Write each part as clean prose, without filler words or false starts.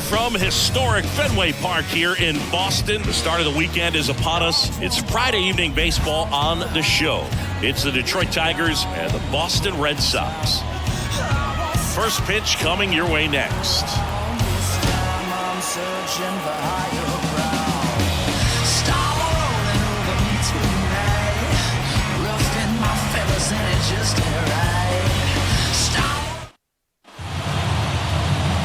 Live from historic Fenway Park here in Boston. The start of the weekend is upon us. It's Friday evening baseball on the show. It's the Detroit Tigers and the Boston Red Sox. First pitch coming your way next.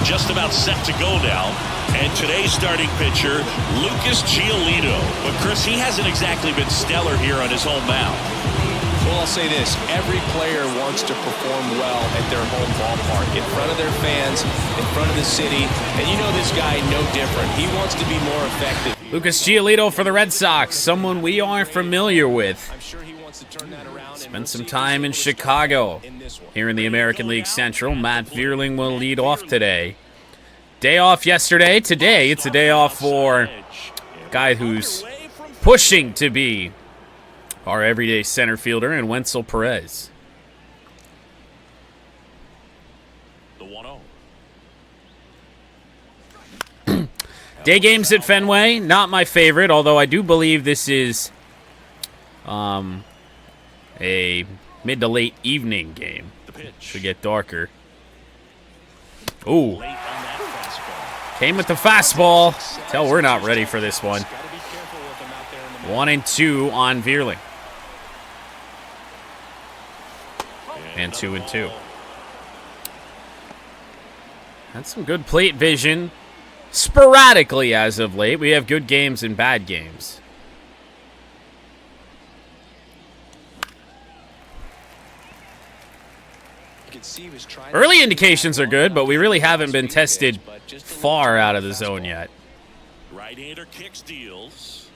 Just about set to go now. And today's starting pitcher, Lucas Giolito. But Chris, he hasn't exactly been stellar here on his home mound. Well, I'll say this. Every player wants to perform well at their home ballpark, in front of their fans, in front of the city. And you know this guy no different. He wants to be more effective. Lucas Giolito for the Red Sox, someone we are familiar with. I'm sure he wants to turn that around. Spent some time in Chicago. Here in the American League Central, Matt Vierling will lead off today. Day off yesterday. Today, it's a day off for a guy who's pushing to be our everyday center fielder, and Wenzel Perez. The 1-0. Day games at Fenway, not my favorite, although I do believe this is a mid to late evening game. Should get darker. Ooh. Came with the fastball. Tell we're not ready for this one. 1-2 on Vierling. And 2-2. Had some good plate vision. Sporadically as of late. We have good games and bad games. Early indications are good, but we really haven't been tested far out of the zone yet. Right-hander kick steals.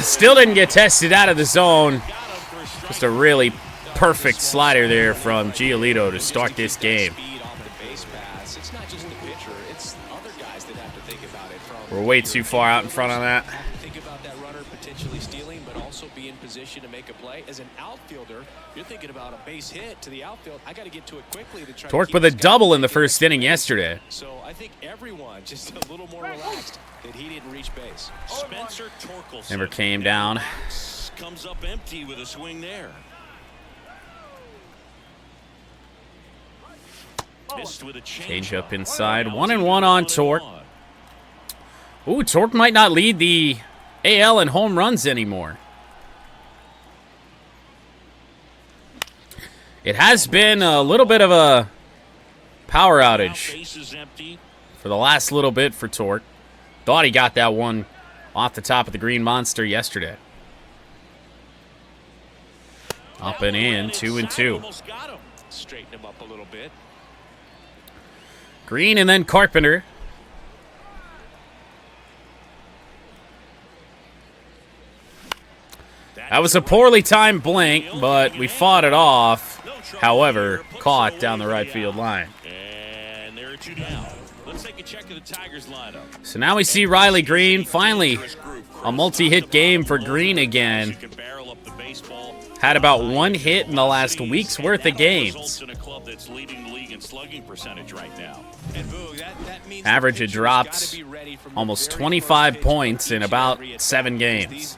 Still didn't get tested out of the zone. Just a really perfect slider there from Giolito to start this game. We're way too far out in front on that. Think about that runner potentially stealing, but also be in position to make a play. As an outfielder, you're thinking about a base hit to the outfield. I got to get to it quickly to try. Torque with a double in the first inning yesterday. So I think everyone just a little more relaxed that he didn't reach base. Spencer Torkelson Never came down. Comes up empty with a swing there. Missed with a change up inside. 1-1 on Torque. Ooh, Torque might not lead the AL in home runs anymore. It has been a little bit of a power outage for the last little bit for Torque. Thought he got that one off the top of the Green Monster yesterday. Up and in, 2-2. Straighten him up a little bit. Green and then Carpenter. That was a poorly timed blink, but we fought it off. However, caught down the right field line. And there are two down. Let's take a check of the Tigers lineup. So now we see Riley Green. Finally, a multi-hit game for Green again. Had about one hit in the last week's worth of games. Average had dropped almost 25 points in about 7 games.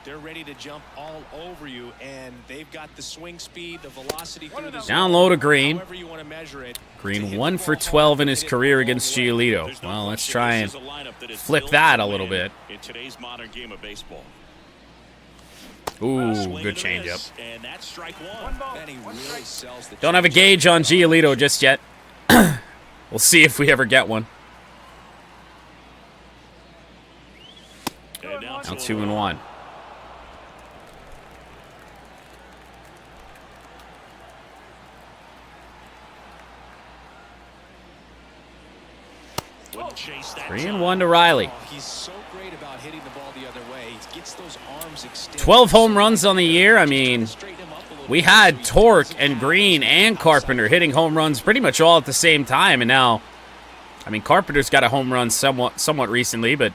They're ready to jump all over you, and they've got the swing speed, the velocity through the down low to Green. However you want to measure it. Green 1 for 12 in his career against Giolito. Well, let's try and flip that a little bit. In today's modern game of baseball. Ooh, good changeup. Don't have a gauge on Giolito just yet. We'll see if we ever get one. Now 2-1. Chase that 3-1 to Riley. He's so great about hitting the ball the other way. He gets those arms extended. 12 home runs on the year. I mean, we had Torque and Green and Carpenter hitting home runs pretty much all at the same time. And now, I mean, Carpenter's got a home run somewhat recently, but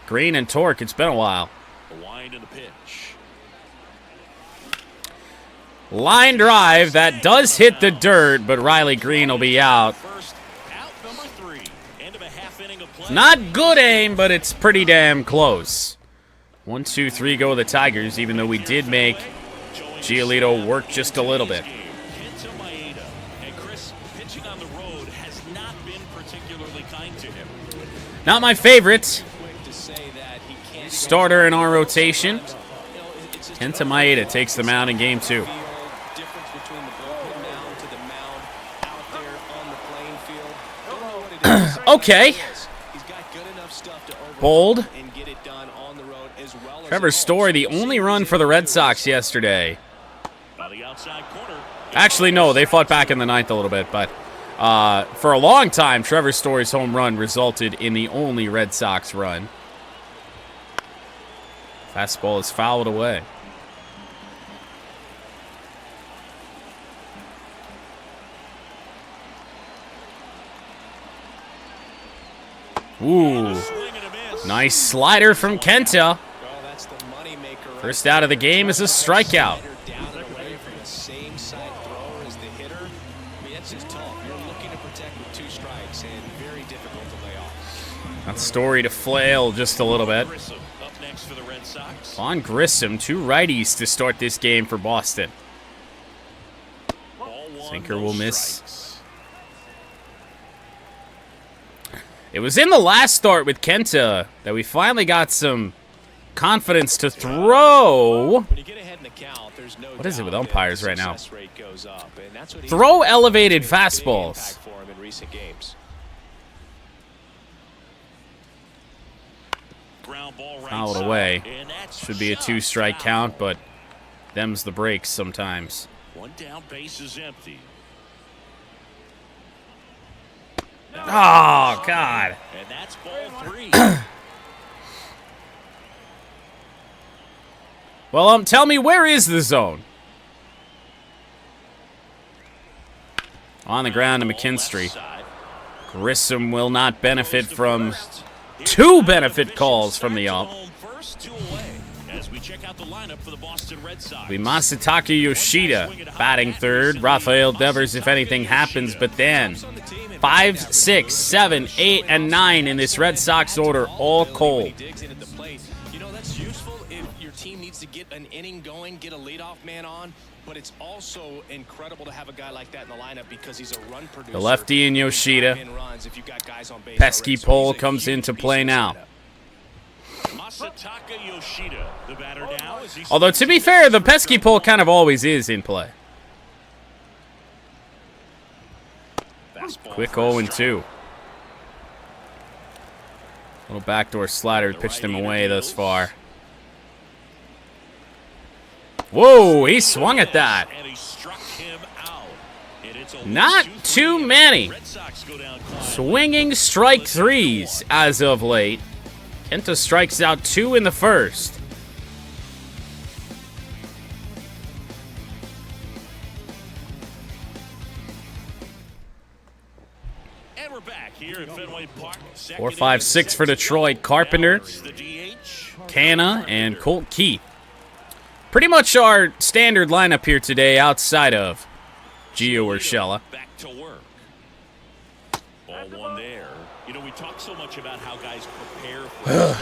Green and Torque, it's been a while. A wind in the pitch. Line drive that does hit the dirt, but Riley Green will be out. Not good aim, but it's pretty damn close. 1, 2, 3 go the Tigers, even though we did make Giolito work just a little bit. Not my favorite starter in our rotation. Kenta Maeda takes the mound in game 2. Okay. Bold. Trevor Story, the only run for the Red Sox yesterday. Actually, no, they fought back in the ninth a little bit, but for a long time, Trevor Story's home run resulted in the only Red Sox run. Fastball is fouled away. Ooh, nice slider from Kenta. First out of the game is a strikeout. That Story to flail just a little bit. Vaughn Grissom, 2 righties to start this game for Boston. Sinker will miss. It was in the last start with Kenta that we finally got some confidence to throw. What is it with umpires right now? Throw elevated fastballs. Fouled away. Should be a 2-strike count, but them's the breaks sometimes. 1 down, base is empty. Oh, God. And that's ball 3. Well, tell me, where is the zone? On the ground to McKinstry. Grissom will not benefit from 2 benefit calls from the ump. We Masataka Yoshida batting third. Rafael Devers if anything happens, but then 5, 6, 7, 8, and 9 in this Red Sox order, all cold. You know, that's useful if your team needs to get an inning going, get a leadoff man on, but it's also incredible to have a guy like that in the lineup because he's a run producer. The lefty in Yoshida. Pesky pole comes into play now. Although, to be fair, the pesky pole kind of always is in play. Quick 0-2. Little backdoor slider pitched him away thus far. Whoa, he swung at that. Not too many swinging strike 3s as of late. Kenta strikes out 2 in the first. And we're back here at Fenway Park. 4, 5, 6 for Detroit. Carpenter, Canna, and Colt Keith. Pretty much our standard lineup here today outside of Gio Urshela. Back to work. Ball 1 there. You know, we talk so much about how guys prepare for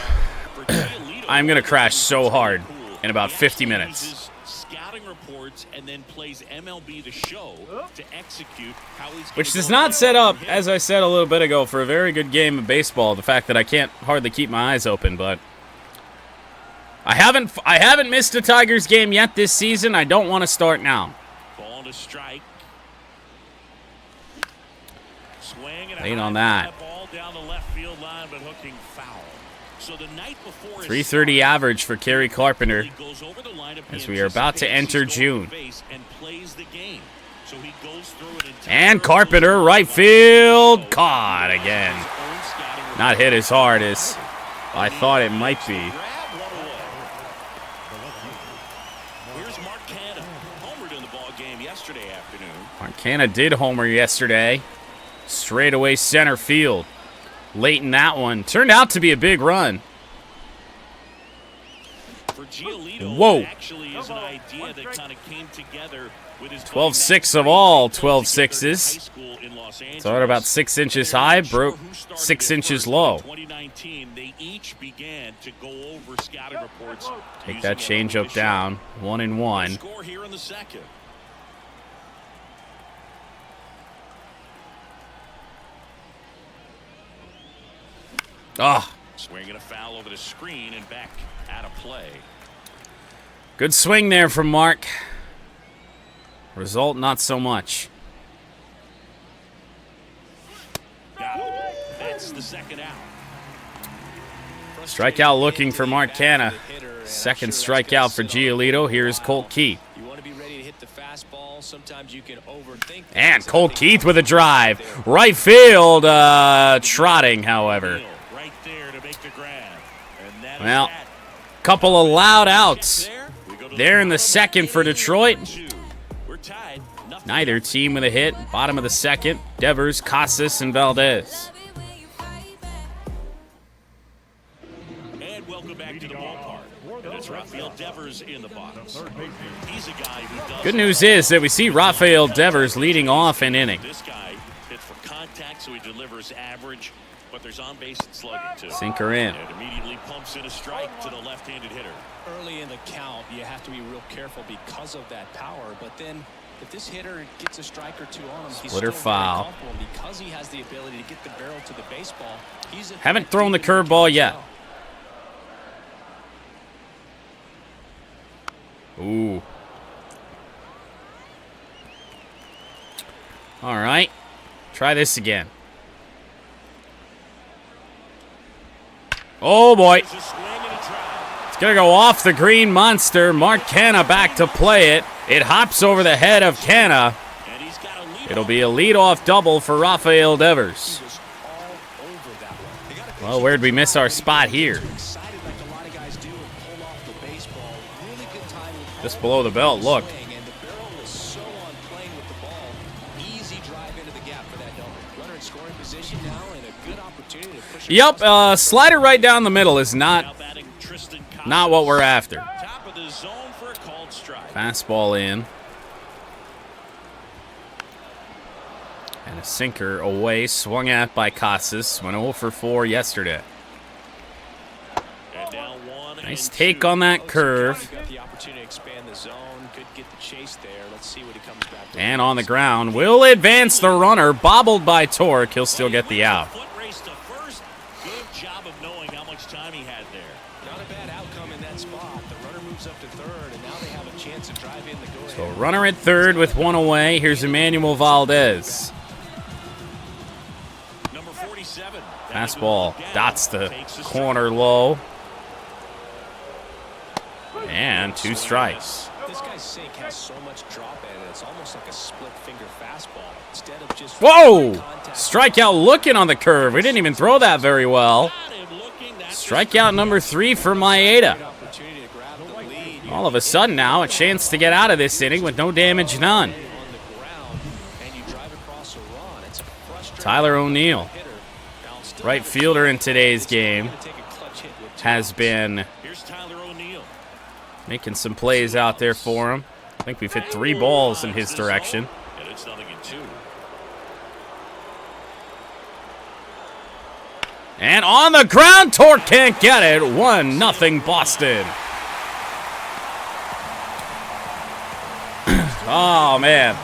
I'm going to crash so hard in about 50 minutes. Scouting reports and then plays MLB the show to execute how he's Which does not set up, as I said a little bit ago, for a very good game of baseball. The fact that I can't hardly keep my eyes open, but I haven't missed a Tigers game yet this season. I don't want to start now. Ball to strike. Swing and late on that. Ball down the left field line, but hooking foul. So the night before 330 average for Kerry Carpenter as we are about to enter June. And Carpenter, right field, caught again. Not hit as hard as I thought it might be. Marcana did homer yesterday. Straightaway center field. Late in that one. Turned out to be a big run. For Giolito, whoa. actually is an idea that kind of came together 12-6 of all 12 sixes. So at about 6 inches high, broke 6 inches low. Take that changeup down, 1-1. Ah. Swinging a foul over the screen and back out of play. Good swing there from Mark. Result, not so much. That's the second out. Strikeout looking for Mark Canha. Second strikeout for Giolito. Here's Colt Keith. And Colt Keith with a drive. Right field, trotting, however. Well, couple of loud outs there in the second for Detroit. Neither team with a hit. Bottom of the second, Devers, Casas, and Valdez. And welcome back to the ballpark. And it's Rafael Devers in the box. He's a guy who does. Good news is that we see Rafael Devers leading off an inning. This guy hits for contact, so he delivers average, but there's on base and slugging too. Sinker in. And immediately pumps in a strike to the left-handed hitter. Early in the count, you have to be real careful because of that power, but then if this hitter gets a strike or two on him, he's Splitter still foul. very comfortable because he has the ability to get the barrel to the baseball. Haven't thrown the curveball yet. Ooh. All right. Try this again. Oh, boy. It's going to go off the green monster. Mark Canha back to play it. It hops over the head of Canha. It'll be a leadoff double for Rafael Devers. Well, where'd we miss our spot here? Just below the belt, look. Yep, slider right down the middle is not what we're after. Fastball in. And a sinker away, swung at by Casas. Went 0 for 4 yesterday. Nice take on that curve. And on the ground, will advance the runner. Bobbled by Torque. He'll still get the out. So runner at third with one away. Here's Emmanuel Valdez. Fastball dots the corner low. And 2 strikes. This guy's sink has so much drop in it. It's almost like a split finger fastball instead of just whoa! Strikeout looking on the curve. We didn't even throw that very well. Strikeout number 3 for Maeda. All of a sudden now, a chance to get out of this inning with no damage done. Tyler O'Neill, right fielder in today's game, has been making some plays out there for him. I think we've hit 3 balls in his direction. And on the ground, Torque can't get it. 1-0 Boston. Oh, man.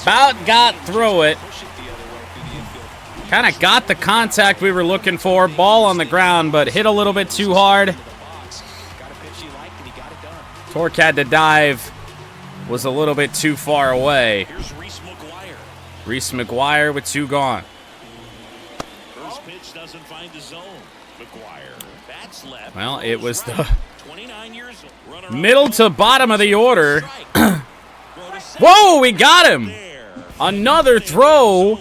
About got through it. Kind of got the contact we were looking for. Ball on the ground, but hit a little bit too hard. Torque had to dive. Was a little bit too far away. Reese McGuire with 2 gone. First pitch doesn't find the zone. McGuire bats left. Well, it was the middle to bottom of the order. Whoa, we got him. Another throw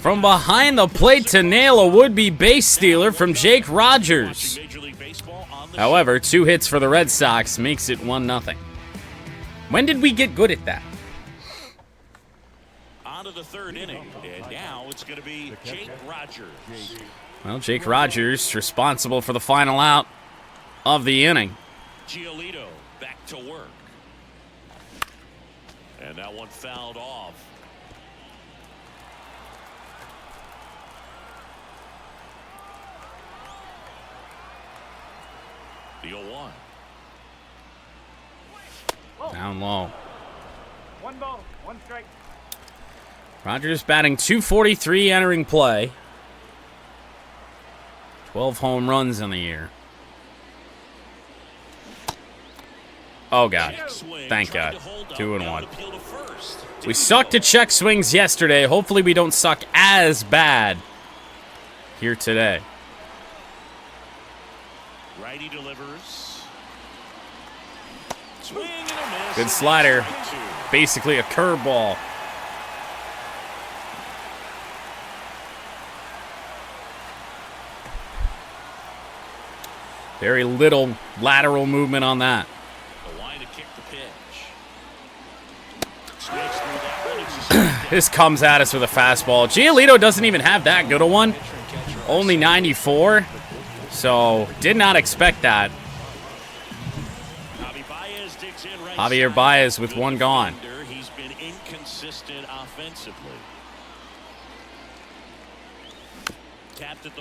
from behind the plate to nail a would-be base stealer from Jake Rogers. However, 2 hits for the Red Sox makes it 1-0. When did we get good at that? On to the 3rd inning, and now it's going to be Jake Rogers. Well, Jake Rogers responsible for the final out of the inning. Giolito back to work. And that one fouled off. The 0-1. Down low. 1 ball, 1 strike. Rogers batting .243 entering play. 12 home runs in the year. Oh, God. Thank God. 2-1. We sucked at check swings yesterday. Hopefully we don't suck as bad here today. Righty delivers. Swing and a miss. Good slider. Basically a curveball. Very little lateral movement on that. The line to kick the pitch. Swings through that one. This comes at us with a fastball. Giolito doesn't even have that good a one. Only 94. So, did not expect that. Javier Baez with one gone. He's been inconsistent offensively.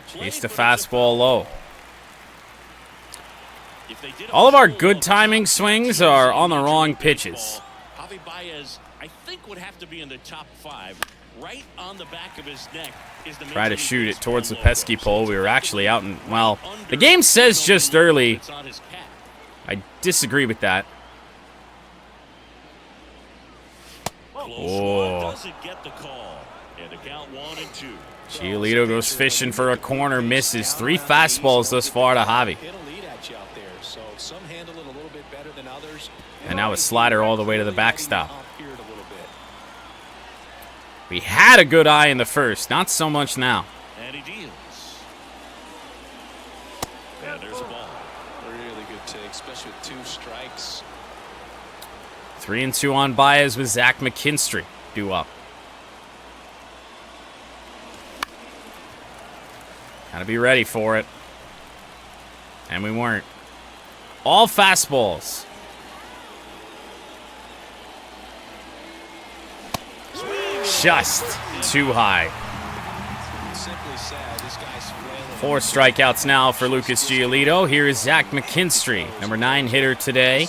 Chased a fastball low. All of our good timing swings are on the wrong pitches. Javi Baez, I think, would have to be in the top 5. Right on the back of his neck is the Try to shoot it towards the pesky pole. We were actually out in, well, the game says just early. I disagree with that. Oh. Giolito goes fishing for a corner, misses. 3 fastballs thus far to Javi. And now a slider all the way to the backstop. We had a good eye in the first, not so much now. And he deals. And there's a ball. Really good take, especially with 2 strikes. 3-2 on Baez with Zach McKinstry due up. Gotta be ready for it. And we weren't. All fastballs. Just too high. 4 strikeouts now for Lucas Giolito. Here is Zach McKinstry, number 9 hitter today.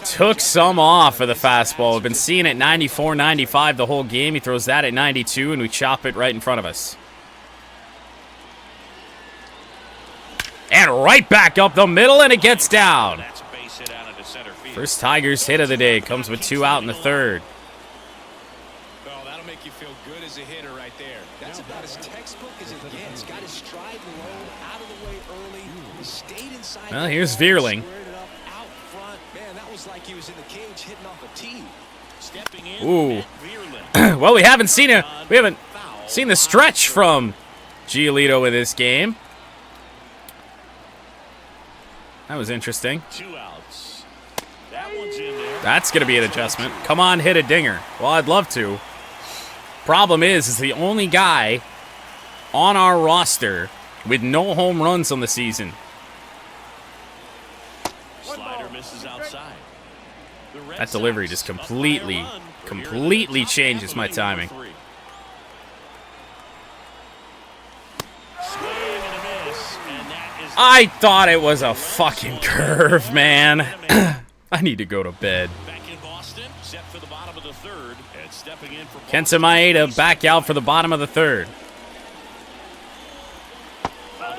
Took some off of the fastball. We've been seeing it 94, 95 the whole game. He throws that at 92, and we chop it right in front of us. And right back up the middle, and it gets down. First Tigers hit of the day. Comes with 2 out in the 3rd. Well, that'll make you feel good as a hitter right there. That's about as textbook as it gets. Got his stride low, out of the way early. He stayed inside. Well, here's Vierling. Out front. Man, that was like he was in the cage hitting off a tee. Stepping in. Ooh. Well, we haven't seen the stretch from Giolito in this game. That was interesting. 2 outs. That one's in there. That's going to be an adjustment. Come on, hit a dinger. Well, I'd love to. Problem is the only guy on our roster with no home runs on the season. Slider misses outside. That delivery just completely changes my timing. I thought it was a fucking curve, man. I need to go to bed. Kenta Maeda back out for the bottom of the 3rd.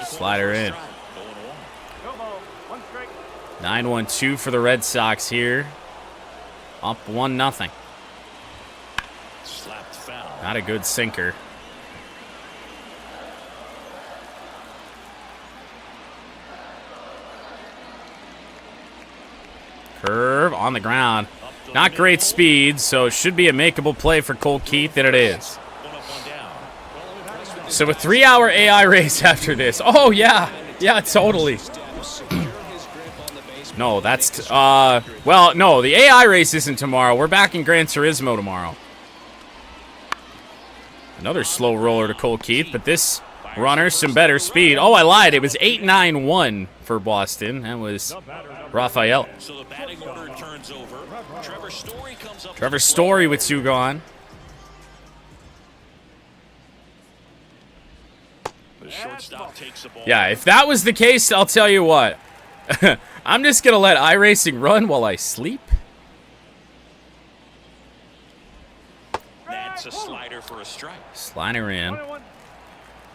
Slider in. 9-1-2 for the Red Sox here. Up 1-0. Not a good sinker. Curve on the ground. Not great speed, so it should be a makeable play for Cole Keith, and it is. So a 3-hour AI race after this. Oh, yeah. Yeah, totally. No, that's... well, no, the AI race isn't tomorrow. We're back in Gran Turismo tomorrow. Another slow roller to Cole Keith, but this runners, some better speed. Oh, I lied. It was 8-9-1 for Boston. That was Rafael. So the batting order turns over. Trevor Story with 2 gone. The shortstop takes the ball. Yeah, if that was the case, I'll tell you what. I'm just going to let iRacing run while I sleep. That's a slider for a strike. Slider in.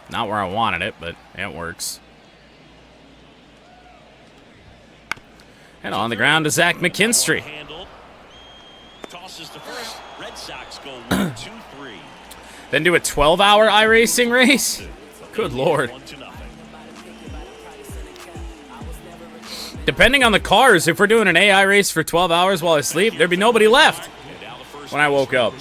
Not where I wanted it, but it works. And on the ground to Zach McKinstry. Tosses to first. Red Sox go 1-2-3. Then do a 12-hour iRacing race? Good Lord. 1-0. Depending on the cars, if we're doing an AI race for 12 hours while I sleep, there'd be nobody left when I woke up.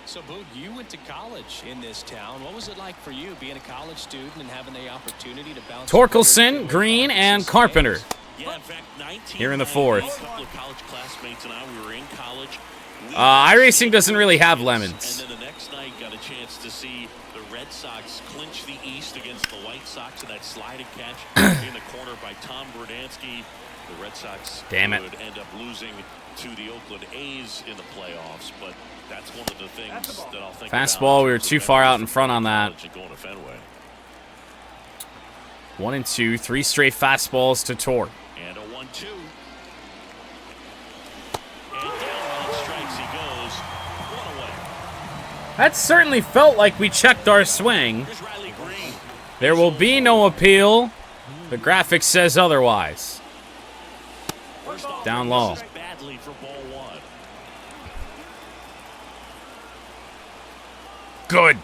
So, Boog, you went to college in this town. What was it like for you being a college student and having the opportunity to bounce? Torkelson, Green, and Carpenter. Yeah, in fact, Here in the 4th. A couple of college classmates and we were in college. iRacing doesn't really have lemons. And then the next night got a chance to see the Red Sox clinch the East against the White Sox in that sliding catch in the corner by Tom Verdansky. The Red Sox would end up losing to the Oakland A's in the playoffs, but that's one of the things that I'll think Fastball, we were too far out in front on that. 1-2, 3 straight fastballs to Tor. And a 1-2. And down on strikes he goes. 1 away. That certainly felt like we checked our swing. There will be no appeal. The graphic says otherwise. Down low. Badly for ball 1. Good.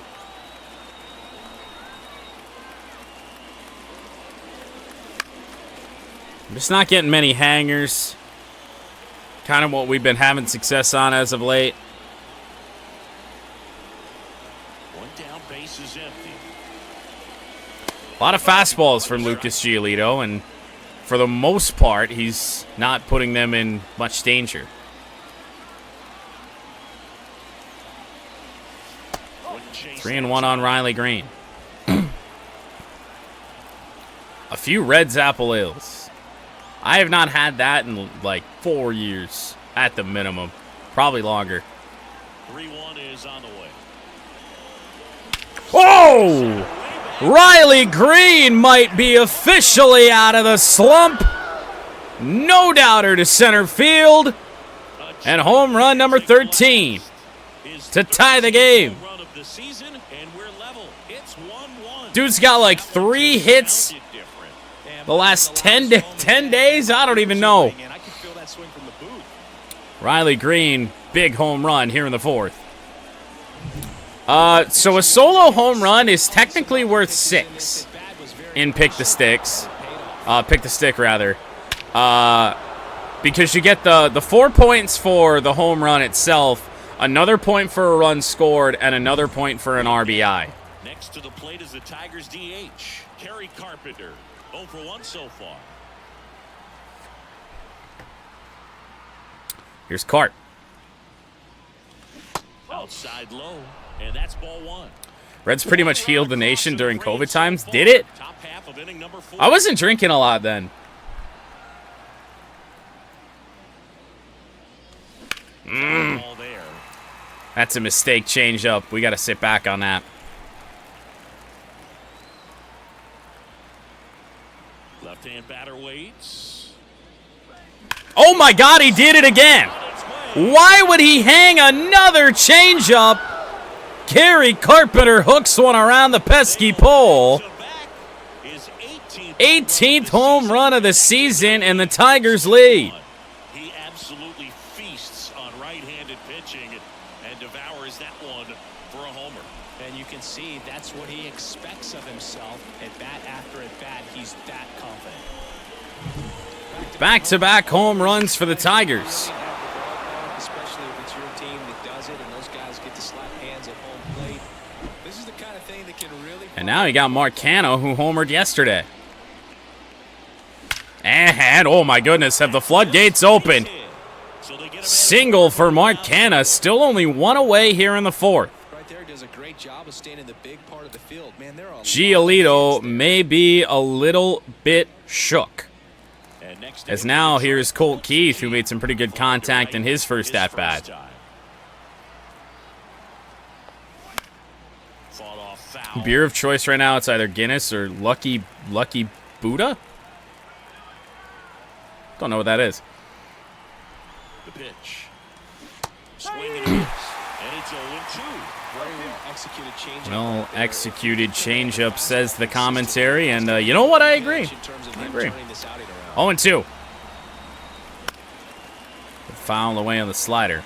I'm just not getting many hangers. Kind of what we've been having success on as of late. One down, base is empty. A lot of fastballs from Lucas Giolito, and for the most part, he's not putting them in much danger. Three and 1 on Riley Green. A few Reds Apple Ales. I have not had that in like 4 years at the minimum. Probably longer. 3-1 is on the way. Oh! Riley Green might be officially out of the slump. No doubter to center field. And home run number 13 to tie the game. Dude's got like 3 hits the last 10 days. I don't even know. Riley Green, big home run here in the 4th. So a solo home run is technically worth 6 in Pick the Sticks. Pick the Stick, rather. Because you get the 4 points for the home run itself, another point for a run scored, and another point for an RBI. Next to the plate is the Tigers DH, Kerry Carpenter. 0 for 1 so far. Here's Cart. Outside low, and that's ball 1. Reds pretty much healed the nation during COVID times. Did it? Top half of inning number 4. I wasn't drinking a lot then. Ball there. That's a mistake change up. We got to sit back on that. Left-hand batter waits. Oh my God, he did it again. Why would he hang another changeup? Kerry Carpenter hooks one around the pesky pole. 18th home run of the season, and the Tigers lead. He absolutely feasts on right-handed pitching and devours that one for a homer. And you can see that's what he expects of himself at bat after at bat. He's that confident. Back-to-back home runs for the Tigers. Especially if it's your team that does it and those guys get to slap hands at home plate. This is the kind of thing that can really... And now you got Mark Canha, who homered yesterday. And, oh my goodness, have the floodgates opened. Single for Mark Canha, still only 1 away here in the 4th. Right there, does a great job of staying in the big part of the field. Man, there are Giolito may be a little bit shook. As now, here's Colt Keith, who made some pretty good contact in his first at-bat. Beer of choice right now, it's either Guinness or Lucky Buddha? Don't know what that is. The pitch. Swing and a miss. And it's 0-2. Well executed changeup, says the commentary, and you know what? I agree. 0-2. Foul away on the slider.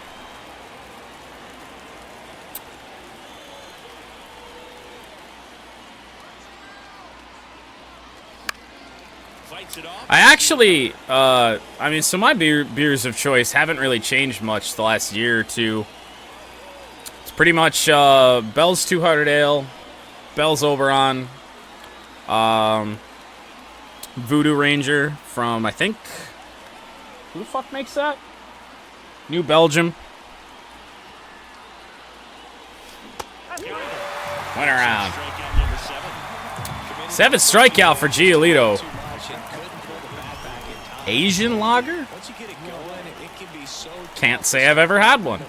I actually, I mean, so my beers of choice haven't really changed much the last year or two. It's pretty much Bell's Two-Hearted Ale, Bell's Oberon, Voodoo Ranger from, I think, who the fuck makes that? New Belgium. Went around. 7th strikeout for Giolito. Asian lager? Can't say I've ever had one.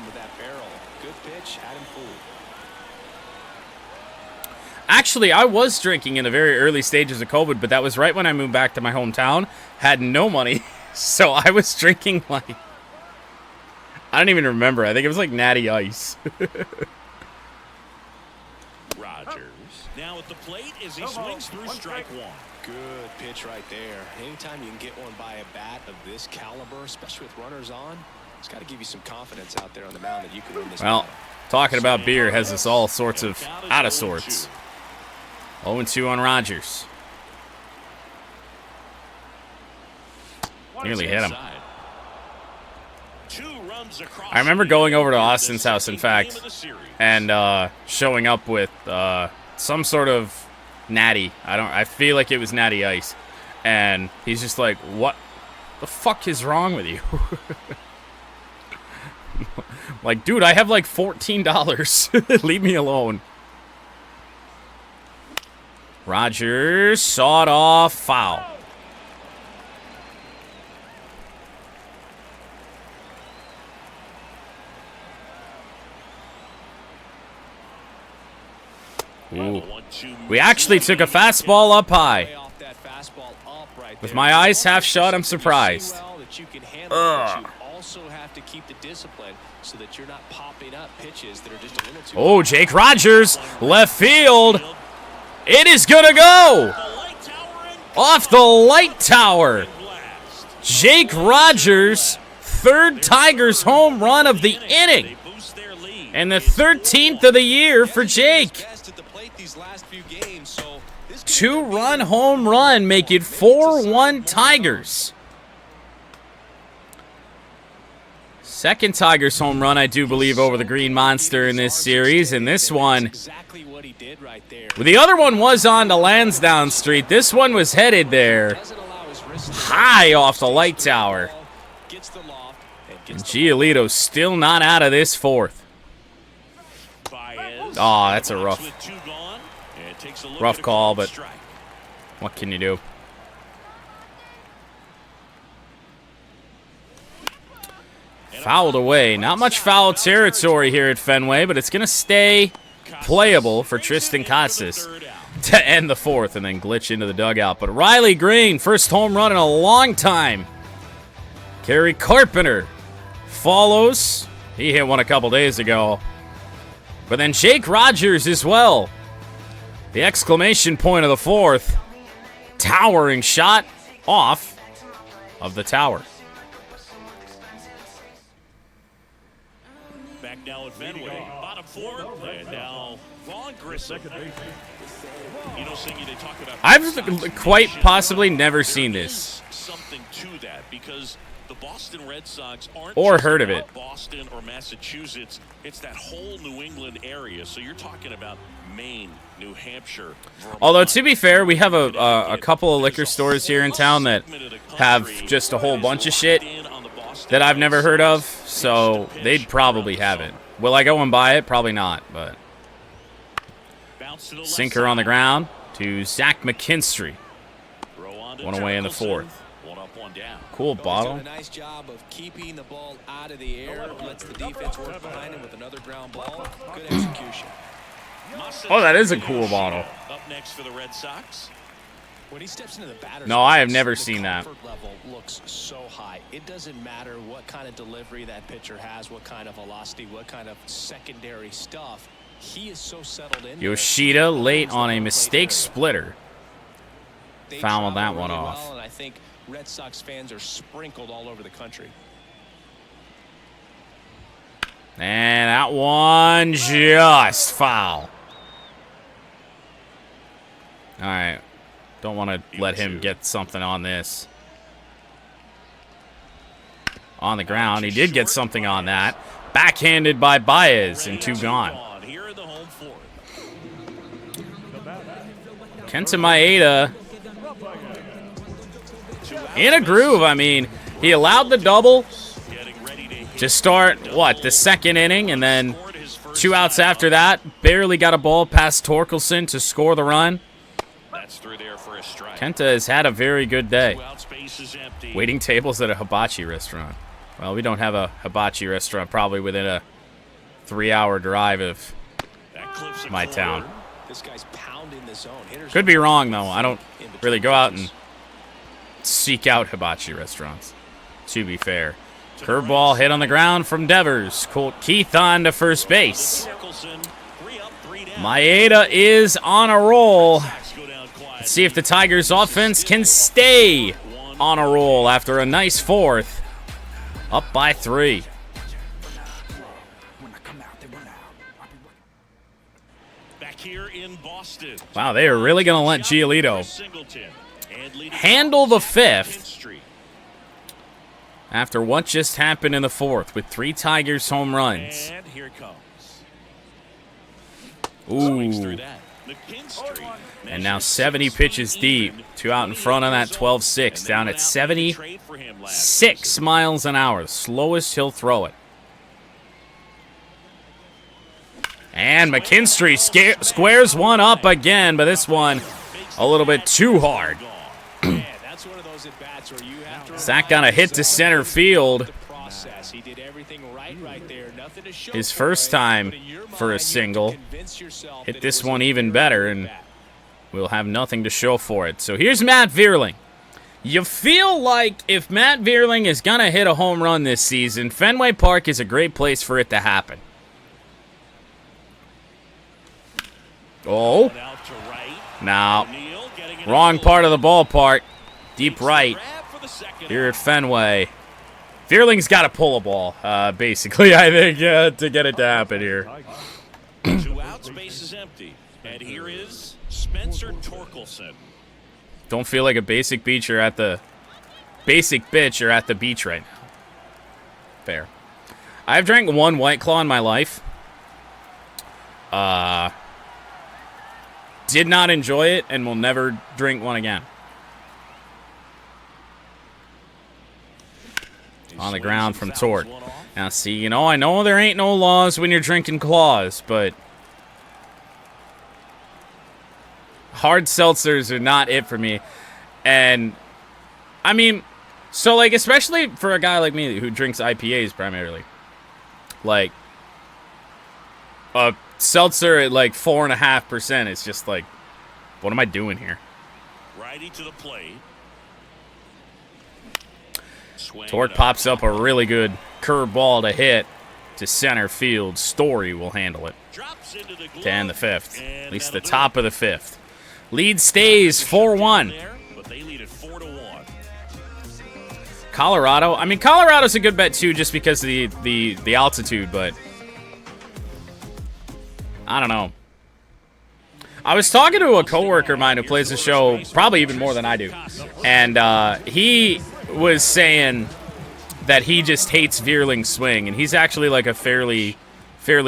Actually, I was drinking in the very early stages of COVID, but that was right when I moved back to my hometown. Had no money, so I was drinking like... I don't even remember. I think it was like Natty Ice. Rogers. Now at the plate as he swings through strike one. Good pitch right there. Anytime you can get one by a bat of this caliber, especially with runners on, it's got to give you some confidence out there on the mound that you can win this well, battle. Talking about beer has us all sorts of out of sorts. 0-2 on Rogers. Nearly hit him. I remember going over to Austin's house, in fact, and showing up with some sort of natty. I feel like it was Natty Ice. And he's just like, what the fuck is wrong with you? Like, dude, I have like $14. Leave me alone. Rogers sawed off, foul. Ooh. We actually took a fastball up high. With my eyes half shut, I'm surprised. Oh, Jake Rogers, left field. It is gonna go off the light tower. Jake Rogers, third Tigers home run of the inning. And the 13th of the year for Jake. 2-run home run, make it 4-1 Tigers. Second Tigers home run, I do believe, over the Green Monster in this series. And this one, well, the other one was on to Lansdowne Street. This one was headed there, high off the light tower. And Giolito still not out of this fourth. Oh, that's a rough call, but what can you do? Fouled away. Not much foul territory here at Fenway, but it's going to stay playable for Tristan Casas to end the fourth and then glitch into the dugout. But Riley Green, first home run in a long time. Kerry Carpenter follows. He hit one a couple days ago. But then Jake Rogers as well. The exclamation point of the fourth. Towering shot off of the tower. Back now at Fenway. Bottom fourth. And now Vaughn Grissom. You know, Singy, they talk about I've quite possibly never seen this. Something to that because the Boston Red Sox aren't or just heard of about it. Boston or Massachusetts. It's that whole New England area. So you're talking about Maine, New Hampshire. Vermont. Although, to be fair, we have a couple of liquor stores here in town that have just a whole bunch of shit that I've never heard of, so they'd probably have it. Will I go and buy it? Probably not, but Sinker on the ground to Zach McKinstry. One away in the fourth. Cool bottle. Doing a nice job of keeping the ball out of the air. Lets the defense work behind him with another ground ball. Good execution. Oh, that is a cool bottle. Up next for the Red Sox. When he steps into the batter's No, I have box, never the seen that. comfort level looks so high. It doesn't matter what kind of delivery that pitcher has, what kind of velocity, what kind of secondary stuff. He is so settled in. Yoshida late on a mistake splitter. They Fouled that travel one really off. well, and I think Red Sox fans are sprinkled all over the country. And that one just foul. All right. Don't want to let him get something on this. On the ground. He did get something on that. Backhanded by Baez and 2 gone. Kenta Maeda in a groove. I mean, he allowed the double to start, what, the second inning, and then 2 outs after that. Barely got a ball past Torkelson to score the run. Kenta has had a very good day. Waiting tables at a hibachi restaurant. Well, we don't have a hibachi restaurant probably within a 3-hour drive of my town. This guy's pounding the zone. Could be wrong, though. I don't really go out and seek out hibachi restaurants, to be fair. Curveball hit on the ground from Devers. Colt Keith on to first base. Maeda is on a roll. Let's see if the Tigers' offense can stay on a roll after a nice fourth. Up by 3. Here in Boston. Wow, they are really going to let Giolito handle the 5th after what just happened in the 4th with 3 Tigers home runs. And here it comes. Ooh. And now 70 pitches deep. 2 out in front on that 12-6. Down at 76 miles an hour. Slowest he'll throw it. And McKinstry squares one up again, but this one a little bit too hard. Zach got a hit to center field. His first time for a single. Hit this one even better, and we'll have nothing to show for it. So here's Matt Vierling. You feel like if Matt Vierling is going to hit a home run this season, Fenway Park is a great place for it to happen. Oh, now, wrong part of the ballpark. Deep right here at Fenway. Vierling's got to pull a ball, basically, I think, to get it to happen here. 2 outs, base is empty. And here is Spencer Torkelson. Don't feel like a basic bitch. You're at the beach right now. Fair. I've drank 1 White Claw in my life. Did not enjoy it and will never drink one again. On the ground from Tort. Now, see, I know there ain't no laws when you're drinking claws, but hard seltzers are not it for me. And, I mean, so, like, especially for a guy like me who drinks IPAs primarily, like, a seltzer at like 4.5%. It's just like, what am I doing here? Righty to the plate. Tort pops up a really good curveball to hit to center field. Story will handle it. To end the 5th. At least the top of the 5th. Lead stays 4-1. But they lead at 4-1. Colorado. I mean, Colorado's a good bet too, just because of the altitude, but I don't know. I was talking to a coworker of mine who plays the show probably even more than I do, and he was saying that he just hates Vierling's swing, and he's actually like a fairly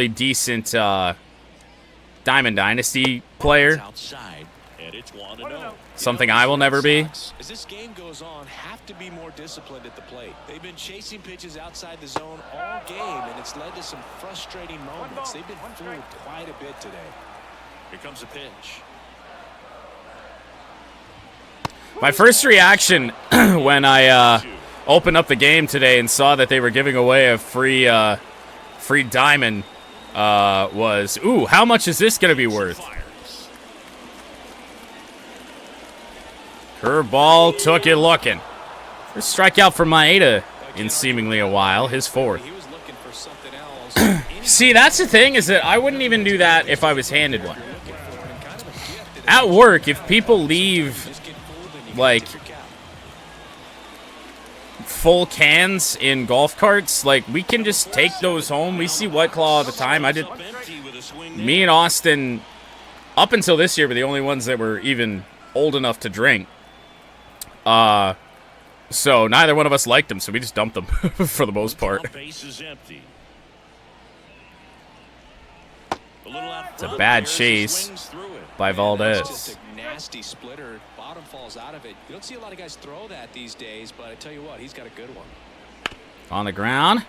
decent Diamond Dynasty player. Something I will never be. As this game goes on, have to be more disciplined at the plate. They've been chasing pitches outside the zone all game, and it's led to some frustrating moments. They've been fooled quite a bit today. Here comes the pitch. My first reaction when I opened up the game today and saw that they were giving away a free diamond was, ooh, how much is this going to be worth? Curveball took it looking. First strikeout for Maeda in seemingly a while, his fourth. See, that's the thing, is that I wouldn't even do that if I was handed one. At work, if people leave, like, full cans in golf carts, like, we can just take those home. We see White Claw all the time. Me and Austin, up until this year, were the only ones that were even old enough to drink. So neither one of us liked them, so we just dumped them for the most part. It's a bad chase by Valdez. Nasty splitter, bottom falls out of it. You don't see a lot of guys throw that these days, but I tell you what, he's got a good one. On the ground.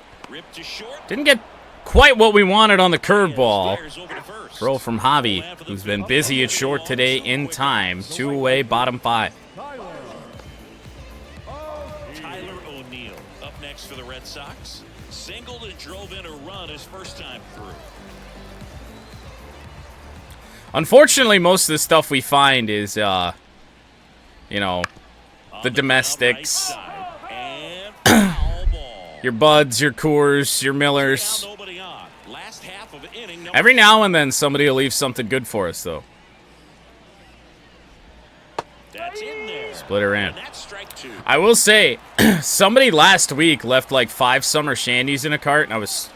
Didn't get quite what we wanted on the curveball. Throw from Javi, who's been busy at short today in time. 2 away, bottom 5. Tyler O'Neill up next for the Red Sox. Singled and drove in a run his first time through. Unfortunately, most of the stuff we find is, you know, the domestics. Your Buds, your Coors, your Millers. Every now and then, somebody will leave something good for us, though. Splitter in. I will say, somebody last week left like 5 summer shandies in a cart, and I was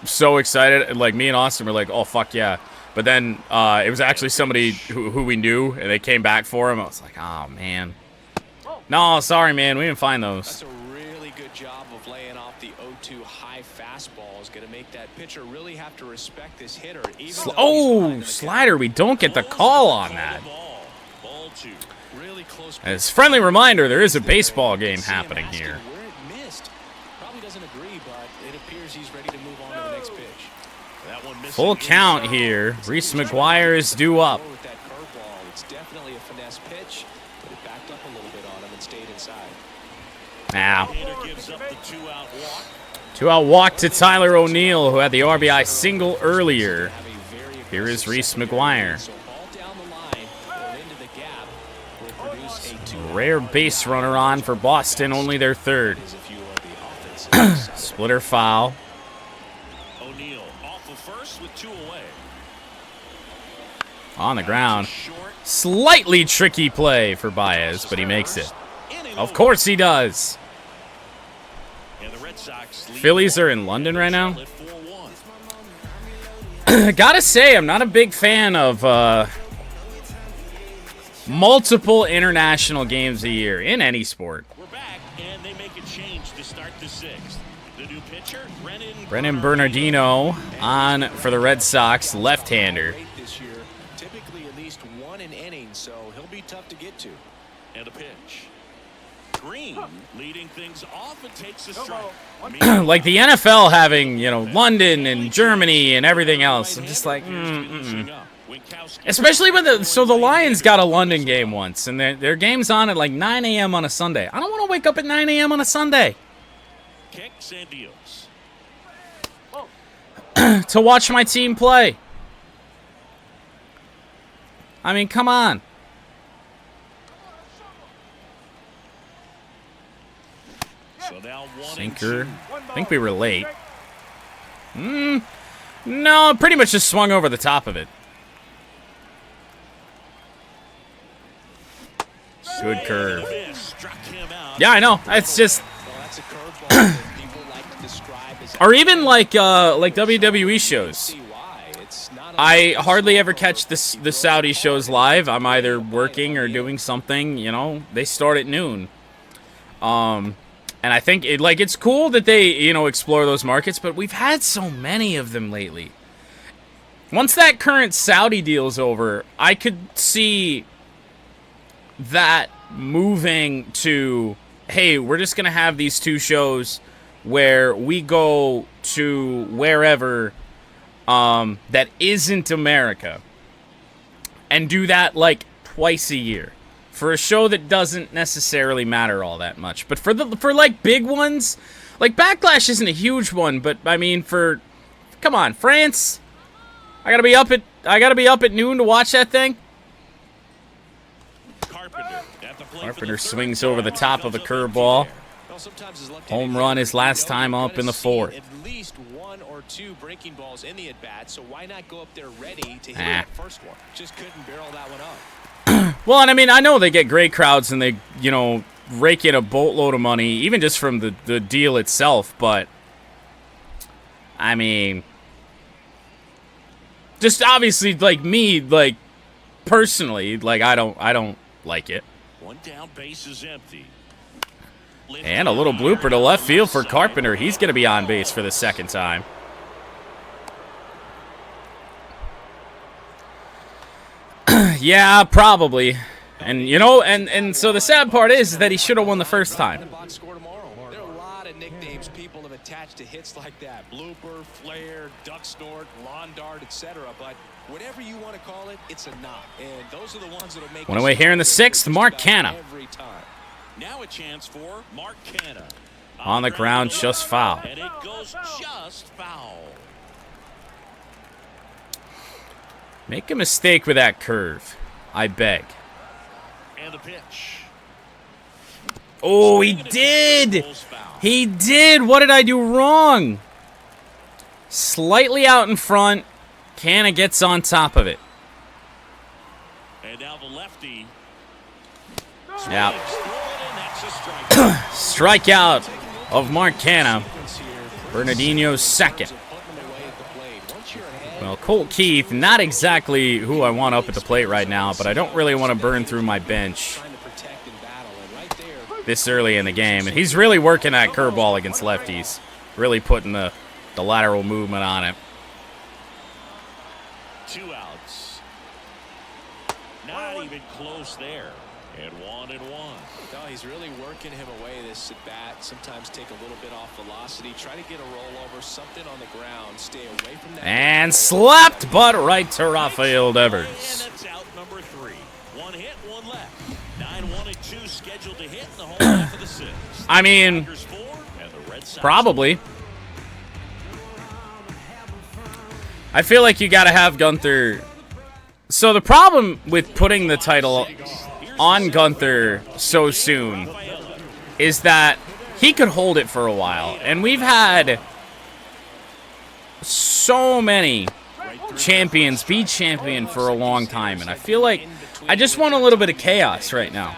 so excited. Like, me and Austin were like, oh, fuck yeah. But then it was actually somebody who we knew, and they came back for him. I was like, oh, man. No, sorry, man. We didn't find those. That's a really good job of laying off the 0-2 high fastball. Is going to make that pitcher really have to respect this hitter. Slider. We don't get the call on that. As a friendly reminder, there is a baseball game happening here. Probably doesn't agree, but it appears he's ready to move on to the next pitch. Full count here. Reese McGuire is due up. It's definitely a finesse pitch, but it backed up a little bit on him and stayed inside. Now, 2-out walk to Tyler O'Neill, who had the RBI single earlier. Here is Reese McGuire. Rare base runner on for Boston, only their third. Splitter foul. O'Neill off of first with 2 away. On the ground. Slightly tricky play for Baez, but he makes it. Of course he does. Phillies are in London right now. Gotta say, I'm not a big fan of multiple international games a year in any sport. We're back, and they make a change to start the 6th. The new pitcher, Brennan Bernardino on for the Red Sox, left-hander. This year, typically at least 1 an inning, so he'll be tough to get to. And a pitch. Green leading things off and takes a strike. Like the NFL having, you know, London and Germany and everything else. I'm just like, Especially when the Lions got a London game once, and their game's on at like 9 a.m. on a Sunday. I don't want to wake up at 9 a.m. on a Sunday Kicks and deals. to watch my team play. I mean, come on. So now Sinker. I think we were late. No, pretty much just swung over the top of it. Good curve. Yeah, I know. It's just, or even like WWE shows. I hardly ever catch the Saudi shows live. I'm either working or doing something. You know, they start at noon. And I think it's cool that they, you know, explore those markets, but we've had so many of them lately. Once that current Saudi deal's over, I could see that moving to, hey, we're just going to have these 2 shows where we go to wherever that isn't America. and do that like twice a year for a show that doesn't necessarily matter all that much. But for like big ones, like Backlash isn't a huge one, but I mean come on, France. I gotta be up at noon to watch that thing. Carpenter swings over the top of a curveball. Home run his last time up in the fourth. At least one or two breaking balls in the at bat, so why not go up there ready to hit that first one? Just couldn't barrel that one up. Well, and I mean, I know they get great crowds and they, rake in a boatload of money, even just from the deal itself, but I mean, just obviously, like me, like personally, like I don't like it. One down, base is empty. And a little blooper to left field for Carpenter. He's going to be on base for the second time. Yeah, probably. And and so the sad part is that he should have won the first time. There are a lot of nicknames people have attached to hits like that: blooper, flare, duck snort, lawn dart, etc. But whatever you want to call it, it's a knock. And those are the ones that'll make. One away here in the sixth, Mark Canha. Every time. Now a chance for Mark Canha. On the ground, just foul. And it goes just foul. Make a mistake with that curve, I beg. And the pitch. Oh, he did! He did! What did I do wrong? Slightly out in front. Canha gets on top of it. And now the lefty. Yeah. Strikeout of Mark Canha. Bernardino's second. Well, Colt Keith, not exactly who I want up at the plate right now, but I don't really want to burn through my bench this early in the game. And he's really working that curveball against lefties. Really putting the lateral movement on it. 2 outs. Not even close there. And 1-1. No, he's really working him away this at bat. Sometimes take a little bit off velocity. Try to get a rollover, something on the ground. Stay away from that. And slapped, but right to Rafael Devers. And that's out number 3. 1 hit, 1 left. 9-1-2 scheduled to hit in the whole half of the 6th. I mean, probably. I feel like you got to have Gunther. So the problem with putting the title on Gunther so soon is that he could hold it for a while. And we've had so many champions be champion for a long time. And I feel like I just want a little bit of chaos right now.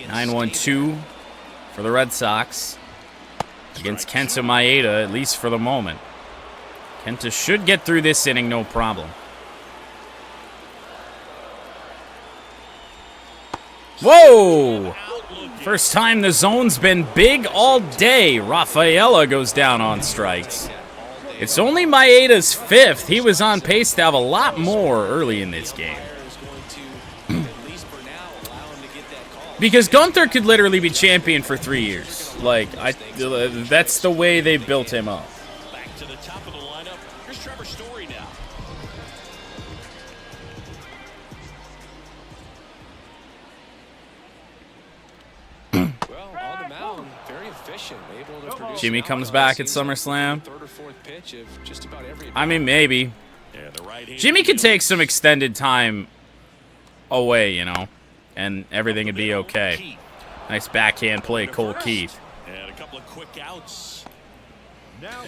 9-1-2 for the Red Sox against Kenta Maeda, at least for the moment. Kenta should get through this inning, no problem. Whoa! First time the zone's been big all day. Rafaela goes down on strikes. It's only Maeda's 5th. He was on pace to have a lot more early in this game. Because Gunther could literally be champion for 3 years. Like, that's the way they built him up. Back to the top of the lineup. Here's Trevor Story now. Well, on the mound, very efficient, able to produce. Jimmy comes back at SummerSlam. Third or fourth pitch of just about every. I mean, maybe. Jimmy could take some extended time away, and everything would be okay. Nice backhand play, Cole Keith. And a couple of quick outs.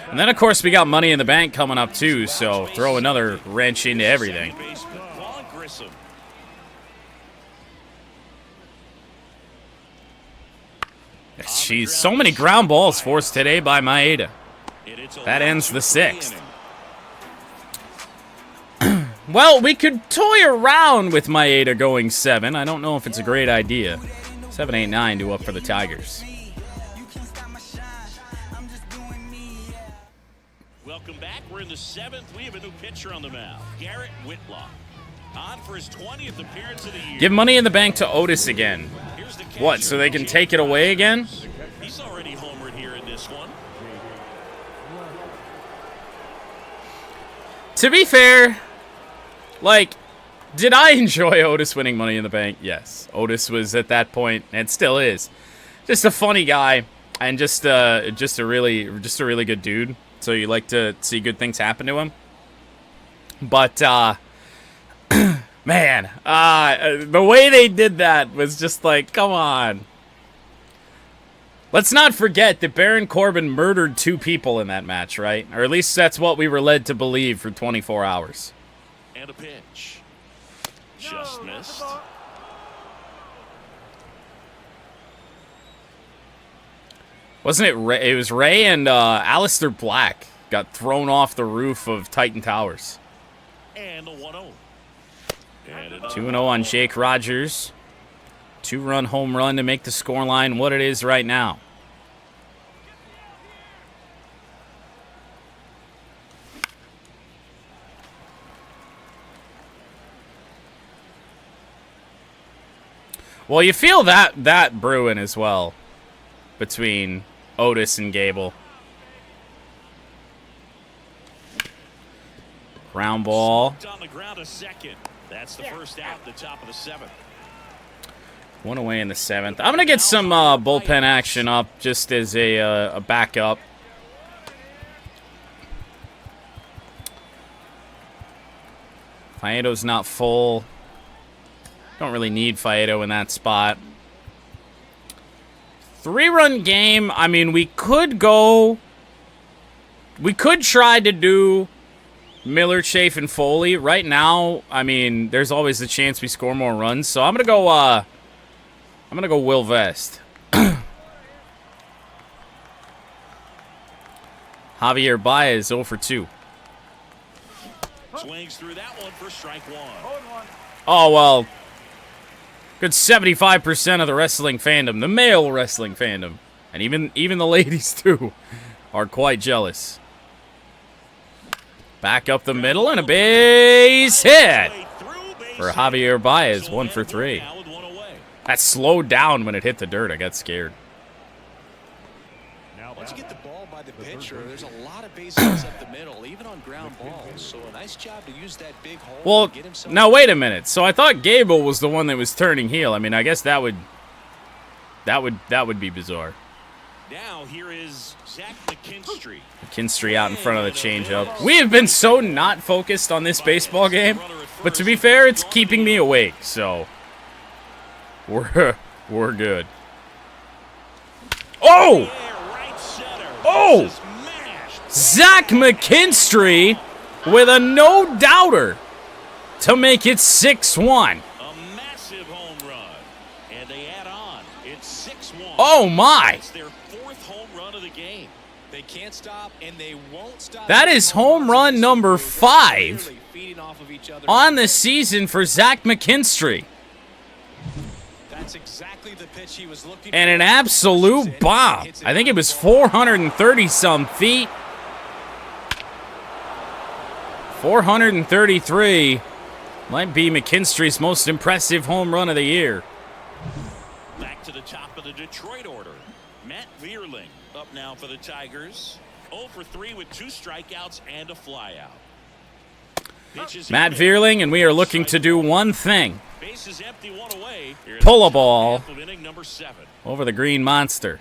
And then, of course, we got Money in the Bank coming up, too, so throw another wrench into everything. Jeez, so many ground balls forced today by Maeda. That ends the 6th. Well, we could toy around with Maeda going 7. I don't know if it's a great idea. 7, 8, 9 to up for the Tigers. Welcome back. We're in the 7th. We have a new pitcher on the mound, Garrett Whitlock. On for his 20th appearance of the year. Give Money in the Bank to Otis again. What, so they can take it away again? He's already homered here in this one. To be fair, like, did I enjoy Otis winning Money in the Bank? Yes. Otis was at that point, and still is, just a funny guy and just a really good dude. So you like to see good things happen to him. But man, the way they did that was just like, come on. Let's not forget that Baron Corbin murdered 2 people in that match, right? Or at least that's what we were led to believe for 24 hours. And a pitch. Just missed. Wasn't it Ray? It was Ray and Aleister Black got thrown off the roof of Titan Towers. And a 1-0. 2-0 on Jake Rogers. 2-run home run to make the scoreline what it is right now. Well, you feel that brewing as well between Otis and Gable. Ground ball. On the ground a second. That's the first out, the top of the 7th. 1 away in the 7th. I'm gonna get some bullpen action up just as a backup. Faedo's not full. Don't really need Faedo in that spot. 3-run game. I mean, we could try to do Miller, Chafe, and Foley. Right now, I mean, there's always the chance we score more runs. So I'm gonna go Will Vest. Javier Baez 0 for 2. Swings through that one for strike 1. Oh, well. Good 75% of the wrestling fandom, the male wrestling fandom, and even the ladies too, are quite jealous. Back up the middle and a base hit for Javier Baez, 1 for 3. That slowed down when it hit the dirt. I got scared. Once you get the ball by the pitcher, there's a lot of base hits up the middle, even on ground balls. So a nice job to use that big hole. Well, to get himself now wait a minute. So I thought Gable was the one that was turning heel. I mean, I guess that would be bizarre. Now here is Zach McKinstry. McKinstry out in front of the changeup. We have been so not focused on this baseball game, but to be fair, it's keeping me awake. So we're good. Oh! Oh! Zach McKinstry with a no-doubter to make it 6-1. A massive home run. And they add on. It's 6-1. Oh, my. It's their 4th home run of the game. They can't stop, and they won't stop. That is home run number 5 on the season for Zach McKinstry. That's exactly the pitch he was looking And an for. absolute bomb. I think it was 430-some feet. 433 might be McKinstry's most impressive home run of the year. Back to the top of the Detroit order. Matt Vierling up now for the Tigers. 0 for 3 with 2 strikeouts and a flyout. Matt Vierling, and we are looking to do one thing. Bases empty, 1 away. Pull a ball Number 7. over the green monster.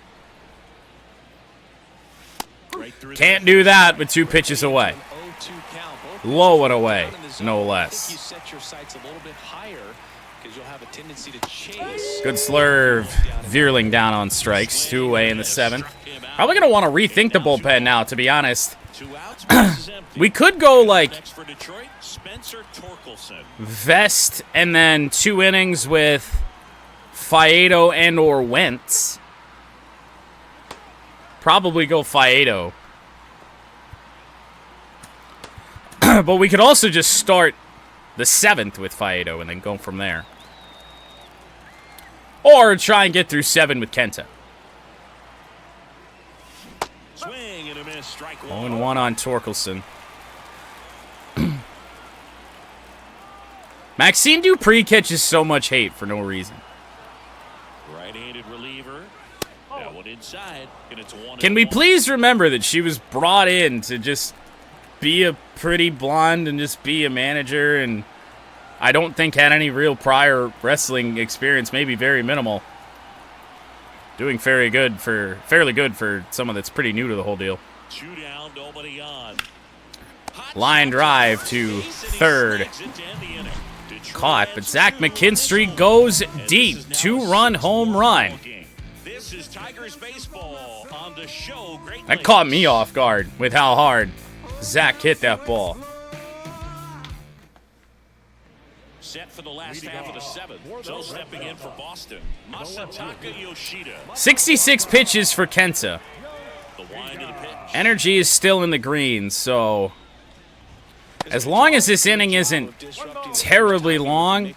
Can't do that with 2 pitches away. Low and away, no less. You set your sights a little bit higher because you'll have a tendency to chase. Good slurve. Vierling down on strikes. 2 away in the 7th. Probably going to want to rethink the bullpen now, to be honest. 2 outs, bases empty. We could go like Next for Detroit, Spencer Torkelson. Vest and then 2 innings with Faedo and or Wentz. Probably go Faedo. But we could also just start the 7th with Faedo and then go from there. Or try and get through 7 with Kenta. Swing and a miss, strike 1. 0-1 on Torkelson. Maxime Dupree catches so much hate for no reason. Right-handed reliever. That one inside, and it's 1. Can we please remember that she was brought in to just be a pretty blonde and just be a manager, and I don't think had any real prior wrestling experience, maybe very minimal. Doing fairly good for someone that's pretty new to the whole deal. 2 down, nobody on. Line drive to third. Caught, but Zach McKinstry goes deep. 2-run home run. This is Tigers baseball on the show. That caught me off guard with how hard Zach hit that ball. Set for the last half of the 7th. So stepping in for Boston, Masataka Yoshida. 66 pitches for Kenta. The wind of the pitch. Energy is still in the green, so as long as this inning isn't terribly long,